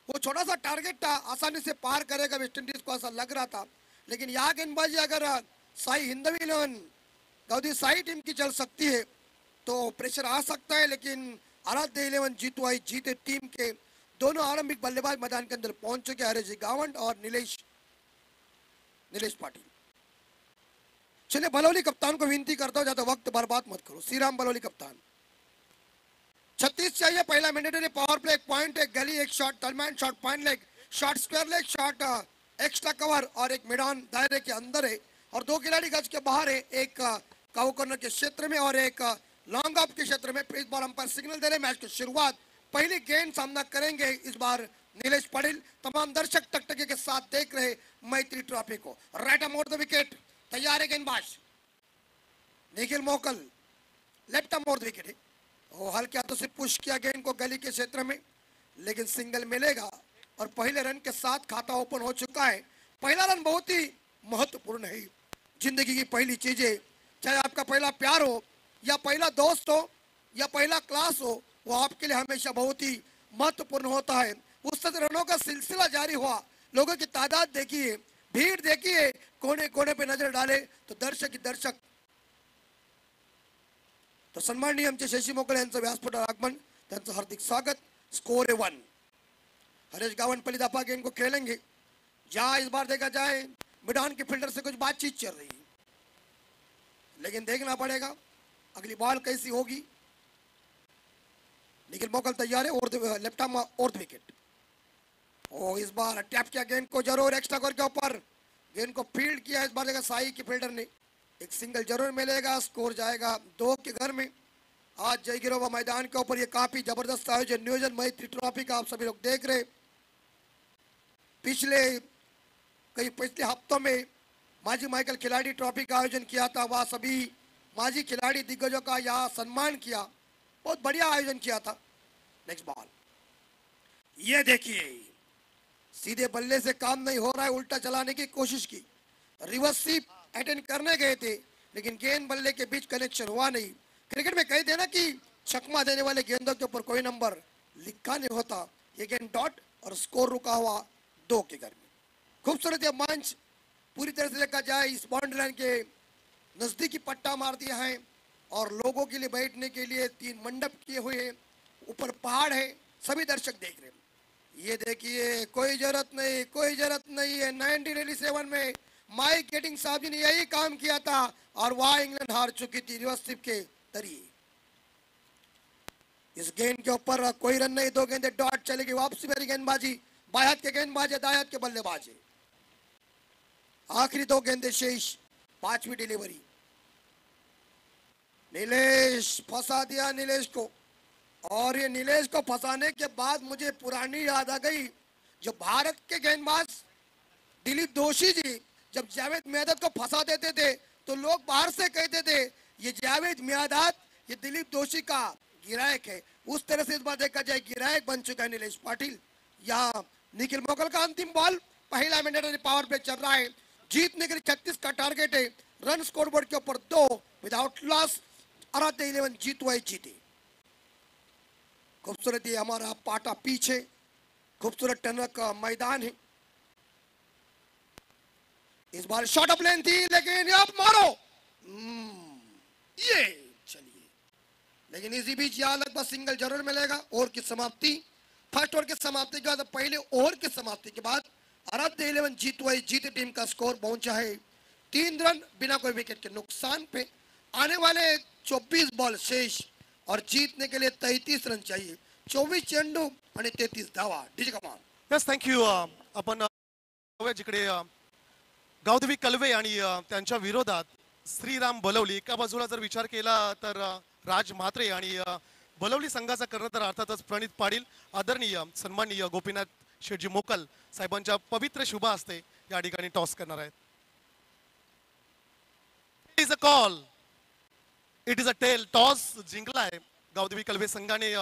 वो छोटा सा टारगेट था, आसानी से पार करेगा वेस्ट इंडीज को ऐसा लग रहा था. लेकिन यहाँ गेंदबाजी अगर साई हिंदवी 11 गावदेवी साई टीम की चल सकती है तो प्रेशर आ सकता है. लेकिन आराध्य 11 जीतू आई जीते टीम के दोनों आरंभिक बल्लेबाज मैदान के अंदर पहुंच चुके हैं, हरीश गावंड और नीलेश पाटिल. चलिए बलौली कप्तान को विनती करता हूं ज्यादा वक्त बर्बाद मत करो. श्रीराम बलौली कप्तान 36 चाहिए. पहला मैंडेटरी पावर प्ले, एक पॉइंट, एक गली, एक शॉट तलमैन, short point leg, short square leg, short extra cover और एक मैदान दायरे के अंदर है और दो खिलाड़ी गज के बाहर है. एक काउ कॉर्नर के क्षेत्र में और एक लॉन्ग ऑफ के क्षेत्र में. इस बार अंपायर सिग्नल दे रहे. मैच की शुरुआत पहली गेंद सामना करेंगे इस बार नीलेश पाटिल. तमाम दर्शक टकटके के साथ देख रहे मैत्री ट्रॉफी को. Right um over the wicket, तैयार है गेंदबाज निखिल मोकल. Left um over the wicket है. वो हल्के हाथों से पुश किया गेंद को गली के क्षेत्र में, लेकिन सिंगल मिलेगा और पहले रन के साथ खाता ओपन हो चुका है. पहला रन बहुत ही महत्वपूर्ण है. जिंदगी की पहली चीजें, चाहे आपका पहला प्यार हो या पहला दोस्त हो या पहला क्लास हो, वो आपके लिए हमेशा बहुत ही महत्वपूर्ण होता है. उस तरह रनों का सिलसिला जारी हुआ. लोगों की तादाद देखिए, भीड़ देखिए, कोने कोने पे नजर डाले तो दर्शक. तो सन्माननीय आमचे शशी मोकळे यांचं व्यासपीठावर आगमन, त्यांचं हार्दिक स्वागत. स्कोर है 1. हरीश गावन पहली दफा गेंद को खेलेंगे. जहां इस बार देखा जाए मैदान के फील्डर से कुछ बातचीत चल रही है, लेकिन देखना पड़ेगा अगली बॉल कैसी होगी. निखिल मोकल तैयार है. और लेफ्ट आर्म और विकेट. और इस बार टैप किया गेंद को जरूर एक्स्ट्रा कवर के ऊपर. गेंद को फील्ड किया इस बार जगह साई की फील्डर ने. एक सिंगल जरूर मिलेगा. स्कोर जाएगा 2 के घर में. आज जय गिरोवा मैदान के ऊपर ये काफी जबरदस्त आयोजन नियोजन मैत्री ट्रॉफी का आप सभी लोग देख रहे. पिछले हफ्तों में माजी माइकल खिलाड़ी ट्रॉफी का आयोजन किया था. वह सभी माजी खिलाड़ी दिग्गजों का यहाँ सम्मान किया. बहुत बढ़िया आयोजन किया था. नेक्स्ट बॉल, ये देखिए सीधे बल्ले से काम नहीं हो रहा है, उल्टा चलाने की कोशिश की. रिवर्स स्वीप अटेंड करने गए थे लेकिन गेंद बल्ले के बीच कनेक्शन हुआ नहीं. क्रिकेट में कहते हैं ना कि छक्मा देने वाले गेंदों के ऊपर कोई नंबर लिखा नहीं होता. ये गेंद डॉट और स्कोर रुका हुआ 2 के घर में. खूबसूरत ये मंच पूरी तरह से देखा जाए इस बाउंड्री लाइन के नजदीकी पट्टा मार दिया है और लोगों के लिए बैठने के लिए 3 मंडप किए हुए हैं. ऊपर पहाड़ है, सभी दर्शक देख रहे हैं. ये देखिए, कोई जरूरत नहीं, कोई जरूरत नहीं है। 1987 में माइक गेटिंग साहब जी ने यही काम किया था और वहां इंग्लैंड हार चुकी थी रिवर्स स्वीप के जरिए। इस गेंद के ऊपर कोई रन नहीं, दो गेंदे डॉट चलेगी। वापसी मेरी गेंदबाजी, बाएं हाथ के गेंदबाज है, दाएं हाथ के बल्लेबाज है। आखिरी दो गेंदे शेष, पांचवी डिलीवरी। नीलेश फंसा दिया नीलेश को, और ये नीलेश को फंसाने के बाद मुझे पुरानी याद आ गई, जो भारत के गेंदबाज दिलीप दोषी जी जब जावेद मियादाद को फंसा देते थे तो लोग बाहर से कहते थे ये जावेद मियादाद ये दिलीप दोषी का गिरायक है। उस तरह से इस बार देखा जाए गिरायक बन चुका है नीलेश पाटिल। यहाँ निखिल मोगल का अंतिम बॉल, पहला मैंडेटरी पावर पे चल रहा है। जीतने के लिए 36 का टारगेट है। रन स्कोरबोर्ड के ऊपर 2 विदाउट लॉस। आराध्य 11 जीतो है जीते। खूबसूरत ये हमारा पाटा पीछे, खूबसूरत टनक का मैदान है। इस बार शॉर्ट ऑफ लेन थी लेकिन अब मारो, ये चलिए, लेकिन इसी बीच यहाँ लगभग सिंगल जरूर मिलेगा। ओवर की समाप्ति, फर्स्ट ओवर की समाप्ति के बाद पहले ओवर की समाप्ति के बाद आराध्य 11 जीतवाई जीते टीम का स्कोर पहुंचा है 3 रन बिना कोई विकेट के नुकसान पे। आने वाले 24 बॉल शेष और जीतने के लिए 33 रन चाहिए। 24 चेंडू आणि 33 धावा। डीजे कमान। Yes, thank you. आपण जिकडे गावदेवी कलवे आणि त्यांच्या विरोधात श्रीराम बलवली, एका बाजूला जर विचार केला तर राज म्हात्रे आणि बलवली संघाचा करणं तर अर्थातच प्रणित पाटील, आदरणीय सन्माननीय गोपीनाथ शेठजी मोकल साहेबांच्या पवित्र शुभ हस्ते या ठिकाणी टॉस करणार आहेत. It is a call, it is a tail. Toss जिंकला आहे गावदेवी कलवे संघाने.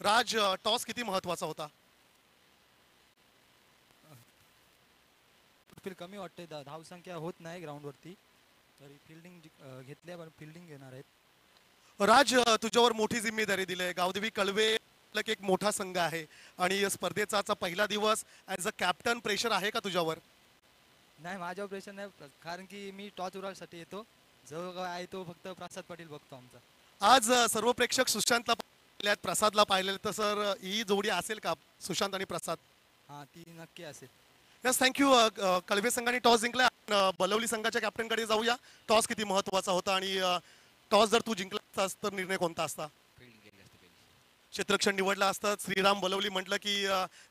राज, टॉस किती महत्वाचा होता? कमी वाटते, धावसंख्या होत नाही ग्राउंडवरती, तरी फिल्डिंग घेतल्या, पण फिल्डिंग घेणार आहेत. राज, तुझ्यावर मोठी जिम्मेदारी दिली आहे. गावदेवी कळवे एक मोठा संघ आहे आणि स्पर्धेचा पहिला दिवस, ॲज अ कॅप्टन प्रेशर आहे का तुझ्यावर? नाही, माझ्यावर प्रेशर नाही, कारण की मी टॉस उरासाठी येतो. जो आहे तो फक्त प्रसाद पाटील बघतो आमचा. आज सर्व प्रेक्षक सुशांतला पाहिलेत, प्रसादला पाहिलेत, तर सर ही जोडी असेल का, सुशांत आणि प्रसाद? हां, ती नक्की असेल. Yes, thank you. कळवे संघाने टॉस जिंकला. बलवली संघाच्या कॅप्टनकडे जाऊया. टॉस किती महत्वाचा होता आणि टॉस जर तू जिंकला असतास तर निर्णय कोणता असता? क्षेत्ररक्षण निवडला असतं. श्रीराम बलवली म्हटलं की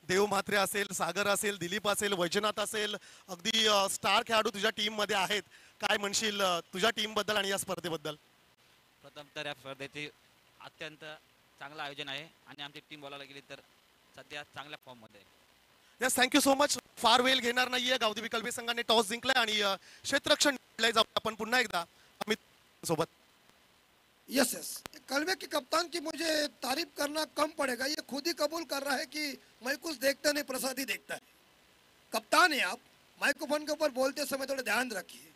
देव म्हात्रे असेल, सागर असेल, दिलीप असेल, वैजनाथ असेल, अगदी स्टार खेळाडू तुझ्या टीम मध्ये आहेत. काय म्हणशील तुझ्या टीम बद्दल आणि या स्पर्धेबद्दल? प्रथम तर या स्पर्धेचे अत्यंत चांगलं आयोजन आहे आणि आमची टीम बोलायला गेली तर सध्या चांगल्या फॉर्म मध्ये आहे. Yes, thank you so much. फार वेल घेणार नाहीये. गावदेवी कलवे संघाने टॉस जिंकलाय आणि क्षेत्ररक्षण निवडलंय. जाऊ आपण पुन्हा एकदा अमित सोबत. यस यस, कलवे के कप्तान की मुझे तारीफ करना कम पड़ेगा। ये खुद ही कबूल कर रहा है कि मैं कुछ देखता नहीं, प्रसाद ही देखता है। कप्तान है आप, माइक्रोफोन के ऊपर बोलते समय थोड़ा ध्यान रखिए।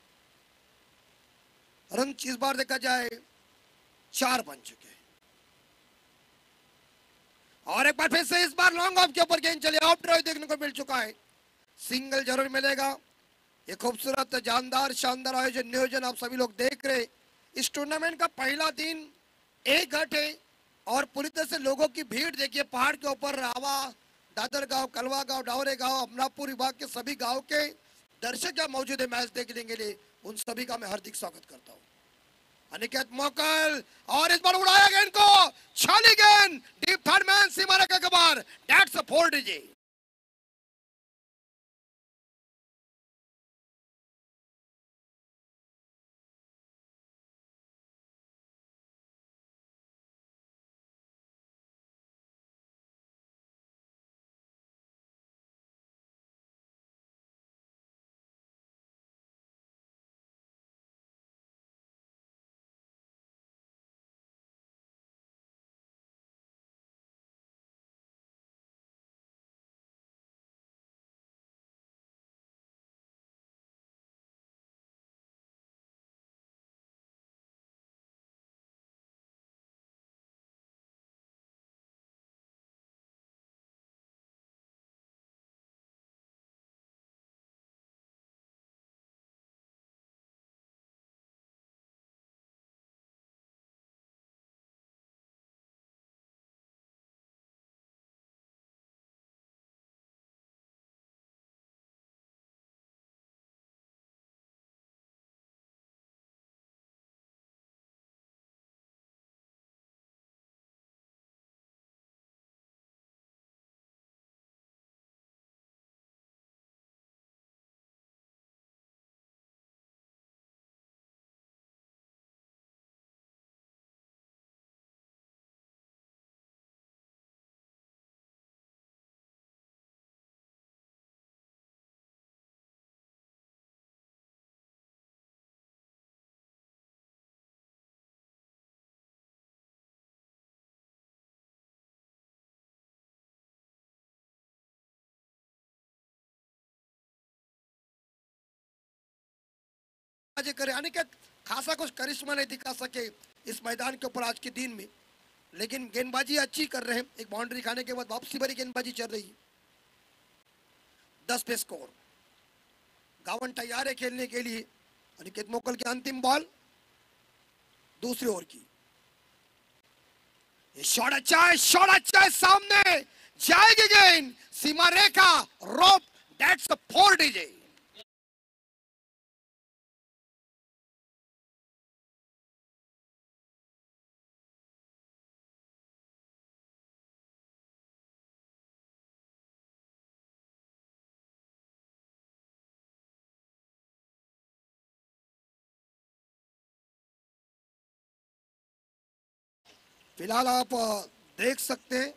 रन इस बार देखा जाए 4 बन चुके हैं और एक बार फिर से इस बार लॉन्ग ऑफ के ऊपर गेंद चले, ऑफ ड्राइव देखने को मिल चुका है। सिंगल जरूर मिलेगा। ये खूबसूरत जानदार शानदार आयोजन नियोजन आप सभी लोग देख रहे। इस टूर्नामेंट का पहला दिन 1 घाट है और पूरी तरह से लोगों की भीड़ देखिए। पहाड़ के ऊपर रावा, दादर गांव, कलवा गांव, डावरे गांव, अमरापुर विभाग के सभी गांव के दर्शक यहाँ मौजूद है मैच देखने के लिए। उन सभी का मैं हार्दिक स्वागत करता हूँ। अनिकेत मोकल और इस बार उड़ाया गेंद को, छाली गेंद डीप थर्ड मैन सीमा रेखा के बाहर। That's a 4 DJ. गेंदबाजी करे, अनिकेत खासा कुछ करिश्मा नहीं दिखा सके इस मैदान के ऊपर आज के दिन में, लेकिन गेंदबाजी अच्छी कर रहे हैं। एक बाउंड्री खाने के बाद वापसी भरी गेंदबाजी चल रही है। 10 पे स्कोर। गावन तैयार है खेलने के लिए। अनिकेत मोकल की अंतिम बॉल दूसरी ओवर की। शॉट अच्छा है, सामने जाएगी गेंद, सीमा रेखा, रोप, दैट्स अ 4 डीजे। फिलहाल आप देख सकते हैं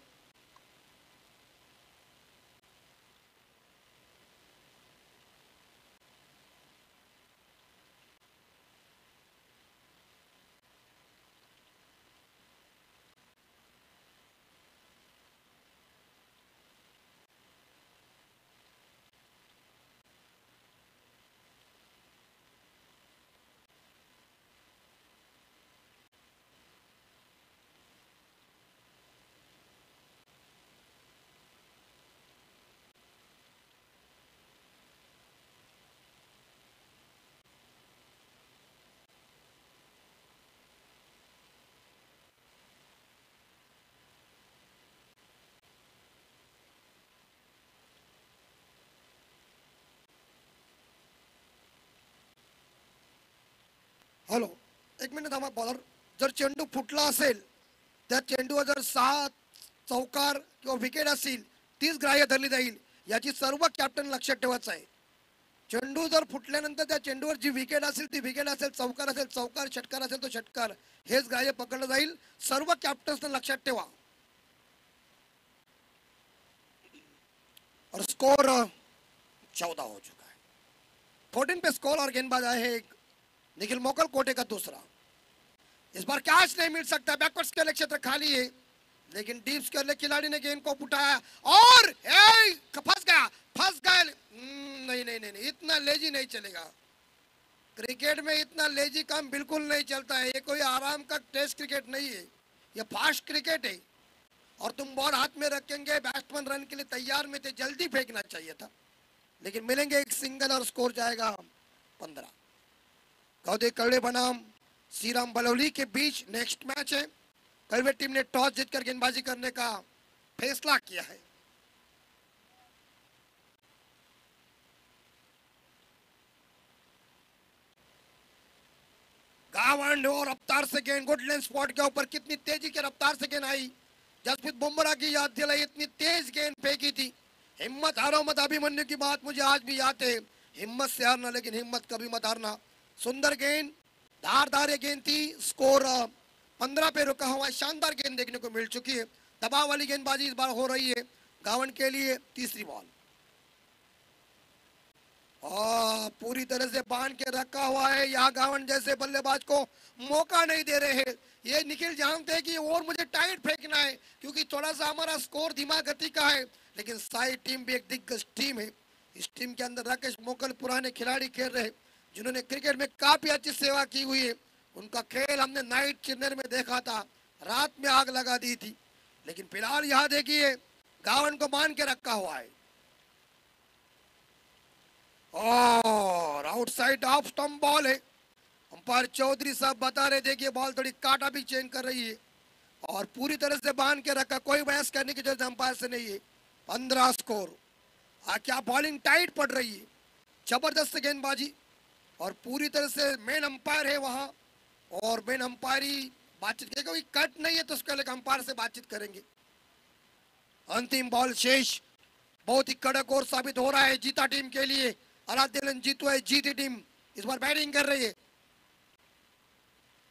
हॅलो एक मिनिट थांबा बॉलर जर चेंडू फुटला असेल त्या चेंडूवर जर 6 चौकार किंवा विकेट असतील तीच ग्राह्य धरली जाईल याची सर्व कॅप्टन लक्षात ठेवायचं आहे. चेंडू जर फुटल्यानंतर त्या चेंडूवर जी विकेट असेल ती विकेट असेल, चौकार असेल चौकार, षटकार असेल तो षटकार, हेच ग्राह्य पकडलं जाईल. सर्व कॅप्टन्सने लक्षात ठेवा. और स्कोर 14 हो चुका है. 14 पे स्कोर और गेंदबाज आए हैं निखिल मोकल, कोटे का दूसरा. इस बार कैच नहीं मिल सकता, बैकवर्ड के लिए क्षेत्र खाली है, लेकिन डीप के लिए खिलाड़ी ने गेंद को उठाया और फंस गया. नहीं नहीं नहीं, इतना लेजी नहीं चलेगा. क्रिकेट में इतना लेजी काम बिल्कुल नहीं चलता है. ये कोई आराम का टेस्ट क्रिकेट नहीं है, ये फास्ट क्रिकेट है. और तुम बॉल हाथ में रखेंगे, बैट्समैन रन के लिए तैयार में थे, जल्दी फेंकना चाहिए था, लेकिन मिलेंगे एक सिंगल और स्कोर जाएगा 15. गौदे कड़े बनाम श्रीराम बलौली के बीच नेक्स्ट मैच है. कड़वे टीम ने टॉस जीतकर गेंदबाजी करने का फैसला किया है. गावन और रफ्तार से गेंद गुडलैंड स्पॉट के ऊपर कितनी तेजी के रफ्तार से गेंद आई. जसप्रीत बुमराह की याद दिलाई, इतनी तेज गेंद फेंकी थी. हिम्मत हारो मत अभिमन्यु की बात मुझे आज भी याद है. हिम्मत से हारना, लेकिन हिम्मत कभी मत हारना. सुंदर गेंद, धारदार ये गेंद थी. स्कोर 15 पे रुका हुआ है. शानदार गेंद देखने को मिल चुकी है. दबाव वाली गेंदबाजी इस बार हो रही है गावन के लिए. तीसरी बॉल पूरी तरह से बांध के रखा हुआ है. यहाँ गावन जैसे बल्लेबाज को मौका नहीं दे रहे हैं. ये निखिल जानते हैं कि और मुझे टाइट फेंकना है, क्योंकि थोड़ा सा हमारा स्कोर धीमा गति का है, लेकिन साई टीम भी एक दिग्गज टीम है. इस टीम के अंदर राकेश मोकल पुराने खिलाड़ी खेल रहे, जिन्होंने क्रिकेट में काफी अच्छी सेवा की हुई है. उनका खेल हमने नाइट चिन्नर में देखा था, रात में आग लगा दी थी. लेकिन फिलहाल यहाँ देखिए गावन को मान के रखा हुआ है. और आउटसाइड ऑफ स्टंप बॉल है. अंपायर चौधरी साहब बता रहे थे कि बॉल थोड़ी काटा भी चेंज कर रही है और पूरी तरह से बांध के रखा. कोई बहस करने की जरूरत अंपायर से नहीं है. 15 स्कोर. क्या बॉलिंग टाइट पड़ रही है, जबरदस्त गेंदबाजी. और पूरी तरह से मेन अंपायर है वहां, और मेन अंपायरी बातचीत करेगा. कोई कट नहीं है तो उसके लिए अंपायर से बातचीत करेंगे. अंतिम बॉल शेष बहुत ही कड़क और साबित हो रहा है जीता टीम के लिए. अलादीन जीतू है, जीती टीम इस बार बैटिंग कर रही है.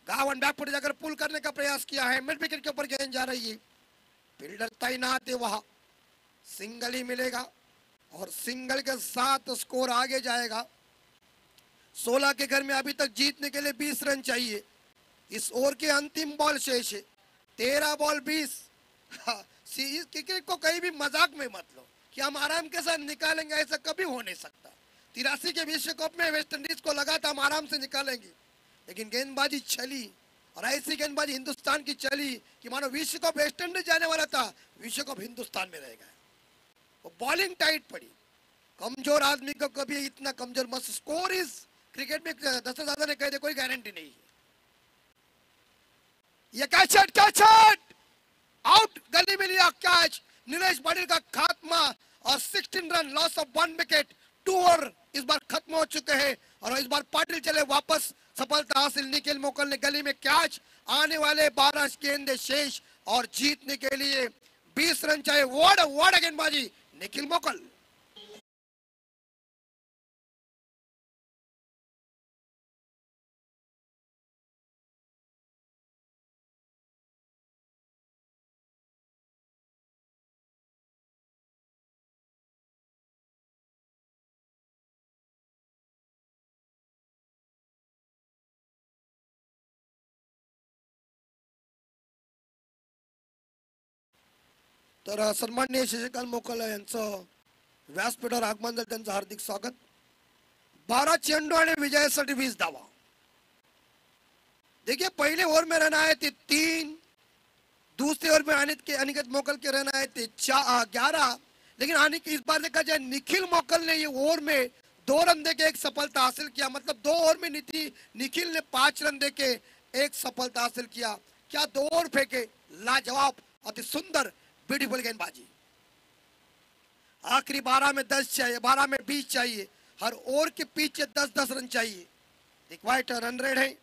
गावन बैकफुट जाकर पुल करने का प्रयास किया है. मिड विकेट के ऊपर गेंद जा रही है. फील्डर तैनात है वहां. सिंगल ही मिलेगा और सिंगल के साथ स्कोर आगे जाएगा. 16 के घर में अभी तक जीतने के लिए 20 रन चाहिए. इस ओवर के अंतिम बॉल शेष है. 13 बॉल 20. इस क्रिकेट को कहीं भी मजाक में मत लो कि हम आराम के साथ निकालेंगे, ऐसा कभी हो नहीं सकता. 83 के विश्व कप में वेस्ट इंडीज को लगा था हम आराम से निकालेंगे, लेकिन गेंदबाजी चली और ऐसी गेंदबाजी हिंदुस्तान की चली कि मानो विश्व कप वेस्ट इंडीज जाने वाला था, विश्व कप हिंदुस्तान में रहेगा। वो बॉलिंग टाइट पड़ी। कमजोर आदमी को कभी इतना कमजोर मत। स्कोर इज क्रिकेट में 10 से ज्यादा ने कह दे कोई गारंटी नहीं है। ये कैच आउट, गली में लिया कैच, नीलेश पाटिल का खात्मा और 16 run loss of 1 wicket. 2 over इस बार खत्म हो चुके हैं और इस बार पाटिल चले वापस, सफलता हासिल। निखिल मोकल ने गली में कैच, आने वाले 12 गेंदे शेष और जीतने के लिए 20 रन चाहिए। वाट गेंदबाजी निखिल मोकल। तर सन्माननीय शशिकांत मोकल यांचं व्यासपीठावर आगमन झालं, त्यांचं हार्दिक स्वागत। 12 चेंडू आणि विजयासाठी 20 धावा। देखिए पहले ओवर में रन आए थे 3, दूसरे ओवर में अनिकेत मोकल के रन आए थे 11, लेकिन इस बार देखा जाए निखिल मोकल ने ये ओवर में 2 रन देके एक सफलता हासिल किया। मतलब 2 ओवर में निखिल ने 5 रन देके एक सफलता हासिल किया। क्या 2 ओवर फेंके, लाजवाब, अति सुंदर, ब्यूटीफुल गेंदबाजी। आखिरी 12 में 10 चाहिए, 12 में 20 चाहिए, हर ओवर के पीछे 10-10 रन चाहिए। एक वाइट रन रेट है,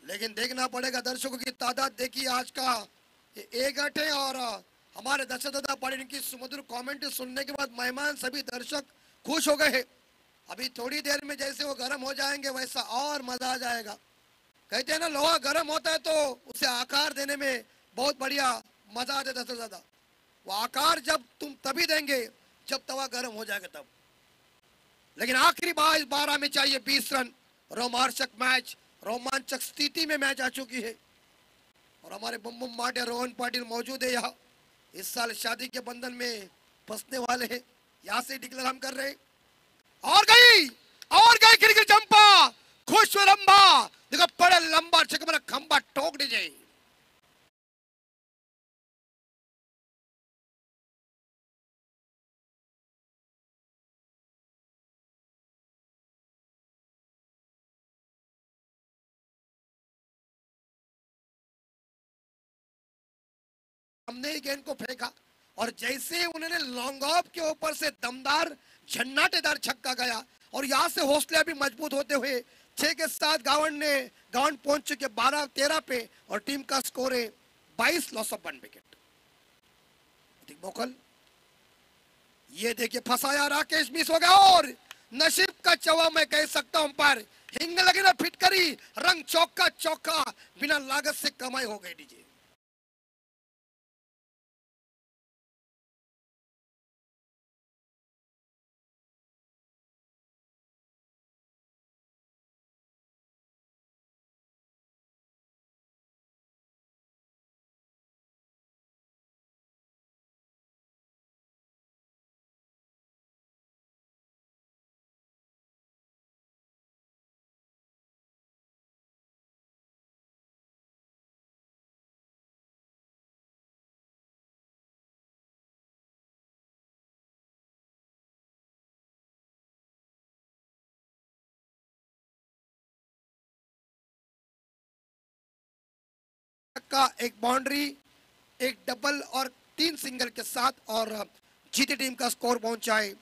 लेकिन देखना पड़ेगा दर्शकों की तादाद। देखिए आज का ये 1 है और हमारे दशरथ पाटिल की सुमधुर कमेंट सुनने के बाद मेहमान सभी दर्शक खुश हो गए हैं। अभी थोड़ी देर में जैसे वो गर्म हो जाएंगे वैसा और मजा आ जाएगा। कहते हैं ना लोहा गर्म होता है तो उसे आकार देने में बहुत बढ़िया मजा आता है। दशरथ दादा वो आकार जब तुम तभी देंगे जब तवा गर्म हो जाएगा तब। लेकिन आखिरी 12 में चाहिए 20 रन। रोमांचक मैच, रोमांचक स्थिति में मैच आ चुकी है और हमारे बम बम माटे रोहन पाटिल मौजूद है यहाँ। इस साल शादी के बंधन में फंसने वाले हैं, यहाँ से डिक्लेयर हम कर रहे हैं। और गई क्रिकेट चंपा, खुश रंबा, देखो बड़ा लंबा चकमरा खंबा ठोक दीजिए। हमने ही गेंद को फेंका और जैसे उन्होंने लॉन्ग ऑफ के ऊपर से दमदार झन्नाटेदार छक्का गया और यहाँ से हौसले भी मजबूत होते हुए 6 के साथ गावंड पहुंच चुके 12-13 पे और टीम का स्कोर है 22 लॉस ऑफ 1 विकेट। मोकल ये देखिए फंसाया, राकेश मिस हो गया और नसीब का चवा मैं कह सकता हूं पर हिंग लगे ना फिटकरी, रंग चौका बिना लागत से कमाई हो गई। डीजे का एक बाउंड्री, एक डबल और 3 सिंगल के साथ और जीती टीम का स्कोर पहुंचा है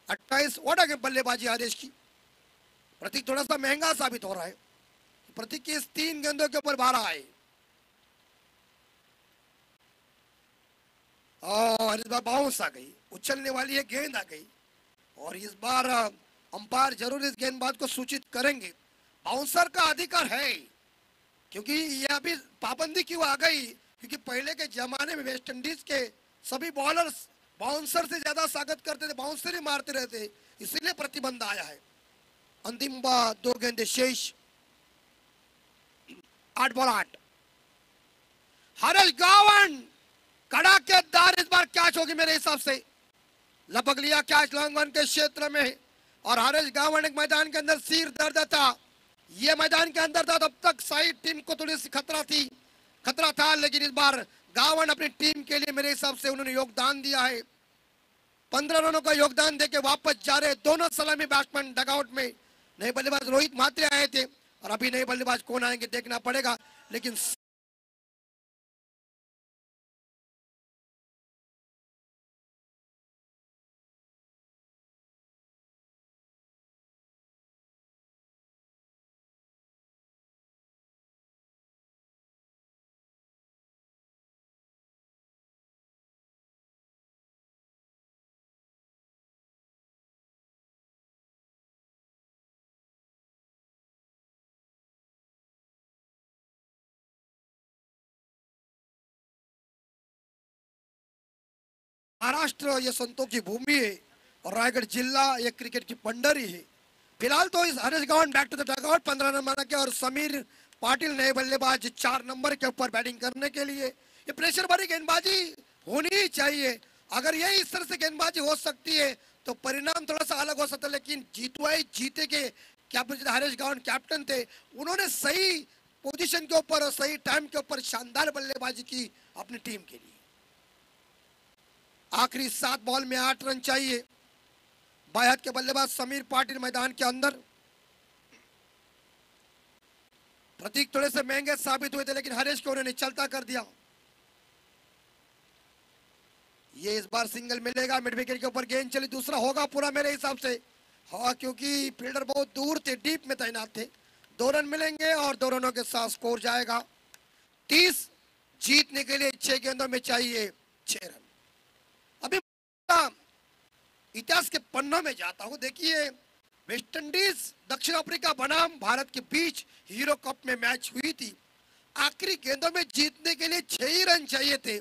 28। ओडा के बल्लेबाजी आदेश की। प्रतीक थोड़ा सा महंगा साबित हो रहा है। प्रतीक की इस 3 गेंदों के ऊपर 12 आए और इस बार बाउंस आ गई, उछलने वाली है गेंद आ गई और इस बार अंपायर जरूर इस गेंदबाज को सूचित करेंगे। बाउंसर का अधिकार है, क्योंकि ये अभी पाबंदी क्यों आ गई, क्योंकि पहले के जमाने में वेस्ट इंडीज के सभी बॉलर्स बाउंसर से ज्यादा स्वागत करते थे, बाउंसर ही मारते रहते, इसलिए प्रतिबंध आया है। अंतिम 2 गेंदे शेष, 8 बॉल 8। हरल गावन कड़ाकेदार इस बार कैच होगी मेरे हिसाब से। लपक लिया कैच लॉन्ग वन के क्षेत्र में और हरीश गावन एक मैदान के अंदर सिर दर्द था, ये मैदान के अंदर था। तब तक साइड टीम को थोड़ी सी खतरा था, लेकिन इस बार गावन अपनी टीम के लिए मेरे हिसाब से उन्होंने योगदान दिया है। 15 रनों का योगदान देके वापस जा रहे दोनों सलामी बैट्समैन डगआउट में। नए बल्लेबाज रोहित म्हात्रे आए थे और अभी नए बल्लेबाज कौन आएंगे देखना पड़ेगा, लेकिन महाराष्ट्र ये संतों की भूमि है और रायगढ़ जिला ये क्रिकेट की पंडरी है। फिलहाल तो इस Harish Gavan back to the dugout 15 run बना के और समीर पाटिल नए बल्लेबाज 4 नंबर के ऊपर बैटिंग करने के लिए। ये प्रेशर भरी गेंदबाजी होनी ही चाहिए। अगर ये इस तरह से गेंदबाजी हो सकती है तो परिणाम थोड़ा सा अलग हो सकता है, लेकिन जीते के कैप्टन हरीश गावन कैप्टन थे, उन्होंने सही पोजीशन के ऊपर और सही टाइम के ऊपर शानदार बल्लेबाजी की अपनी टीम के लिए। आखिरी 7 बॉल में 8 रन चाहिए। बाएं हाथ के बल्लेबाज समीर पाटिल मैदान के अंदर। प्रतीक थोड़े से महंगे साबित हुए थे, लेकिन हरीश को उन्होंने चलता कर दिया। ये इस बार सिंगल मिलेगा, मिड विकेट के ऊपर गेंद चली, दूसरा होगा पूरा मेरे हिसाब से। हाँ, क्योंकि फील्डर बहुत दूर थे, डीप में तैनात थे। 2 रन मिलेंगे और 2 रनों के साथ स्कोर जाएगा 30। जीतने के लिए 6 गेंदों में चाहिए 6 रन। अभी इतिहास के पन्नों में जाता हूं। देखिए, वेस्ट इंडीज दक्षिण अफ्रीका बनाम भारत के बीच हीरो कप में मैच हुई थी। आखिरी गेंदों में जीतने के लिए 6 ही रन चाहिए थे।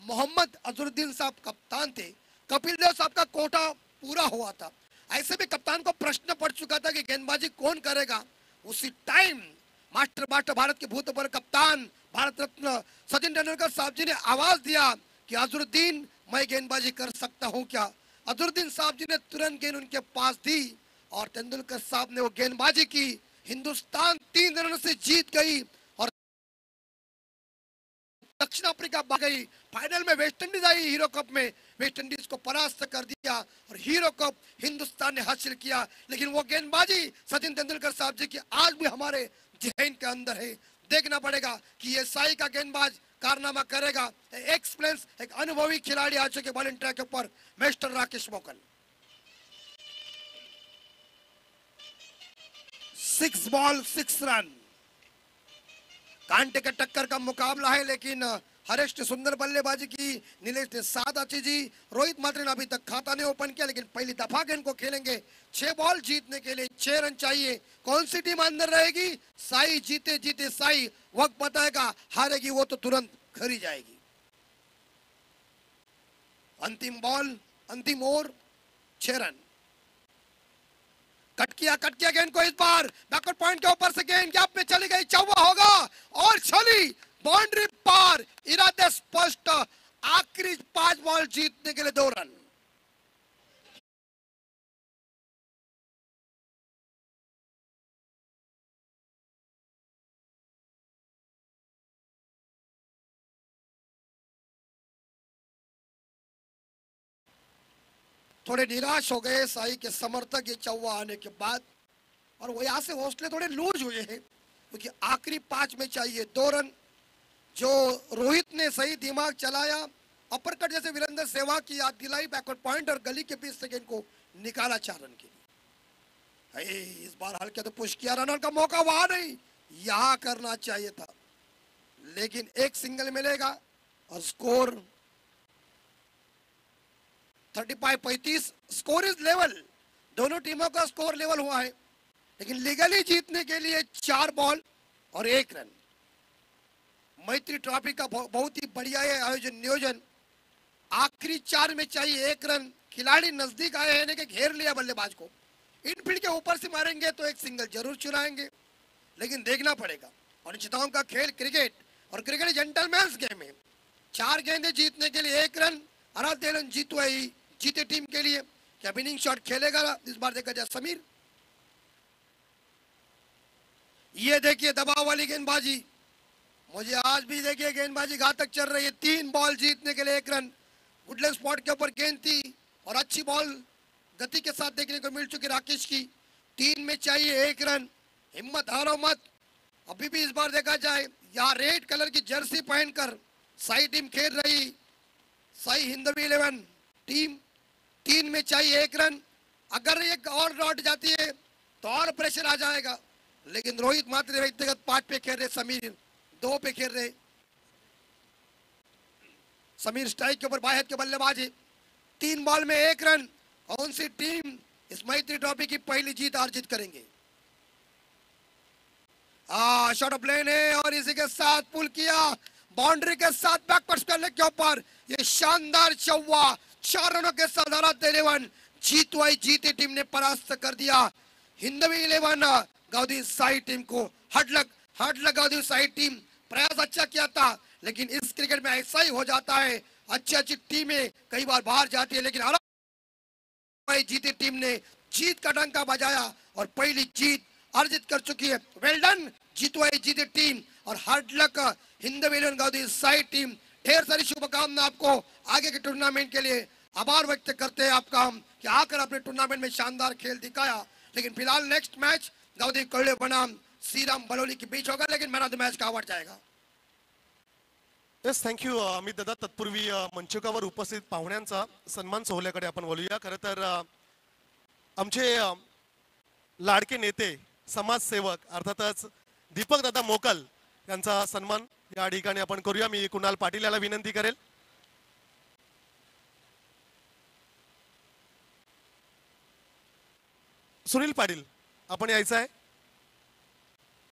मोहम्मद अजहरुद्दीन साहब कप्तान थे, कपिल देव साहब का कोटा पूरा हुआ था। ऐसे में कप्तान को प्रश्न पड़ चुका था कि गेंदबाजी कौन करेगा। उसी टाइम मास्टर भारत के भूतपूर्व कप्तान भारत रत्न सचिन तेंदुलकर साहब जी ने आवाज दिया कि अजहरुद्दीन, मैं गेंदबाजी कर सकता हूं क्या। अजहरुद्दीन साहब जी ने तुरंत गेंद उनके पास दी और तेंदुलकर साहब ने वो गेंदबाजी की। हिंदुस्तान 3 रनों से जीत गई और दक्षिण अफ्रीका भाग गई। फाइनल में वेस्ट इंडीज आई, हीरो कप में वेस्ट इंडीज को परास्त कर दिया और हीरो कप हिंदुस्तान ने हासिल किया। लेकिन वो गेंदबाजी सचिन तेंदुलकर साहब जी की आज भी हमारे जहन के अंदर है। देखना पड़ेगा कि ये साई का गेंदबाज कारनामा करेगा। एक्सपीरियंस, एक अनुभवी खिलाड़ी आ चुके बॉलिंग ट्रैक के ऊपर, मिस्टर राकेश मोकल। 6 बॉल 6 रन। कांटे के टक्कर का मुकाबला है, लेकिन हरीश ने सुंदर बल्लेबाजी की, नीलेश ने 7 अच्छी जी। रोहित म्हात्रे ने अभी तक खाता नहीं ओपन किया, लेकिन पहली दफा गेंद को खेलेंगे। 6 बॉल जीतने के लिए 6 रन चाहिए। कौन सी टीम अंदर रहेगी? साई जीते जीते साई, वक्त बताएगा। हारेगी वो तो तुरंत घर ही जाएगी। अंतिम बॉल, अंतिम ओवर, 6 रन। कट किया गेंद को। इस बार बैकवर्ड पॉइंट के ऊपर से गेंद गैप में चली गई, चौवा होगा और चली बाउंड्री पार। इरादे स्पष्ट। आखिरी 5 बॉल जीतने के लिए 2 रन। थोड़े निराश हो गए साई के समर्थक ये चौवा आने के बाद, और वो यहाँ से हौसले थोड़े लूज हुए हैं, क्योंकि आखिरी 5 में चाहिए 2 रन। जो रोहित ने सही दिमाग चलाया, अपरकट जैसे वीरेंद्र सहवाग की याद दिलाई, बैकवर्ड पॉइंट और गली के बीच से गेंद को निकाला 4 रन के लिए। इस बार हल्के तो पुश किया, रन का मौका वहां नहीं, यहां करना चाहिए था, लेकिन एक सिंगल मिलेगा और स्कोर 35-35। स्कोर इज लेवल, दोनों टीमों का स्कोर लेवल हुआ है, लेकिन लीगली जीतने के लिए 4 बॉल और 1 रन। मैत्री ट्रॉफी का बहुत ही बढ़िया है आयोजन नियोजन। आखिरी 4 में चाहिए 1 रन। खिलाड़ी नजदीक आए हैं कि घेर लिया बल्लेबाज को, इनफील्ड के ऊपर से मारेंगे तो एक सिंगल जरूर चुराएंगे, लेकिन देखना पड़ेगा। अनिश्चितताओं का खेल क्रिकेट, और क्रिकेट जेंटलमैन्स गेम है। 4 गेंदें जीतने के लिए 1 रन। आराध्य जीतुआई जीते टीम के लिए। क्या विनिंग शॉट खेलेगा इस बार, देखा जाए समीर। ये देखिए दबाव वाली गेंदबाजी, मुझे आज भी देखिए गेंदबाजी घातक चल रही है। 3 बॉल जीतने के लिए 1 रन। वुडलैंड स्पॉट के ऊपर गेंद थी और अच्छी बॉल गति के साथ देखने को मिल चुकी राकेश की। 3 में चाहिए 1 रन। हिम्मत हारो मत। अभी भी इस बार देखा जाए यहाँ रेड कलर की जर्सी पहनकर साई टीम खेल रही, साई हिंदवी 11 टीम। 3 में चाहिए 1 रन। अगर एक और लौट जाती है तो और प्रेशर आ जाएगा, लेकिन रोहित मात्र व्यक्तिगत 5 पे खेल रहे, समीर 2 पे खेल रहे। समीर स्ट्राइक के ऊपर बाहर के बल्लेबाज है। 3 बॉल में 1 रन। कौन सी टीम इस मैत्री ट्रॉफी की पहली जीत अर्जित करेंगे? शॉट ऑफ लेन है और इसी के साथ पुल किया, बाउंड्री के साथ बैकवर्ड करने के ऊपर ये शानदार चौवा 4 रनों के साथ भारत 11 जीतवाई जीती टीम ने परास्त कर दिया हिंदवी 11 गाउदी साई टीम को। हट लग गाउदी साई टीम प्रयास अच्छा किया था, लेकिन इस क्रिकेट में ऐसा ही हो जाता है। अच्छी टीमें कई बार बाहर जाती है, लेकिन जीती टीम ने जीत का डंका बजाया और पहली जीत अर्जित कर चुकी है। वेल डन जीतवाई जीती टीम और हार्ड लक हिंदवी 11 गाउदी साई टीम। ढेर सारी शुभकामना आपको आगे के टूर्नामेंट के लिए। आभार व्यक्त करते हैं आपका हम कि आकर अपने टूर्नामेंट में शानदार खेल दिखाया। लेकिन फिलहाल नेक्स्ट मैच गाउदी कळले बनाम श्रीराम बलोली के बीच होगा, लेकिन मैन ऑफ द मैच का अवॉर्ड जाएगा। येस, थँक्यू अमित दादा. तत्पूर्वी मंचकावर उपस्थित पाहुण्यांचा सन्मान सोहळ्याकडे आपण बोलूया. खरं तर आमचे लाडके नेते समाजसेवक अर्थातच दीपक दादा मोकल यांचा सन्मान या ठिकाणी आपण करूया. मी कुणाल पाटील याला विनंती करेल. सुनील पाटील आपण यायचं आहे.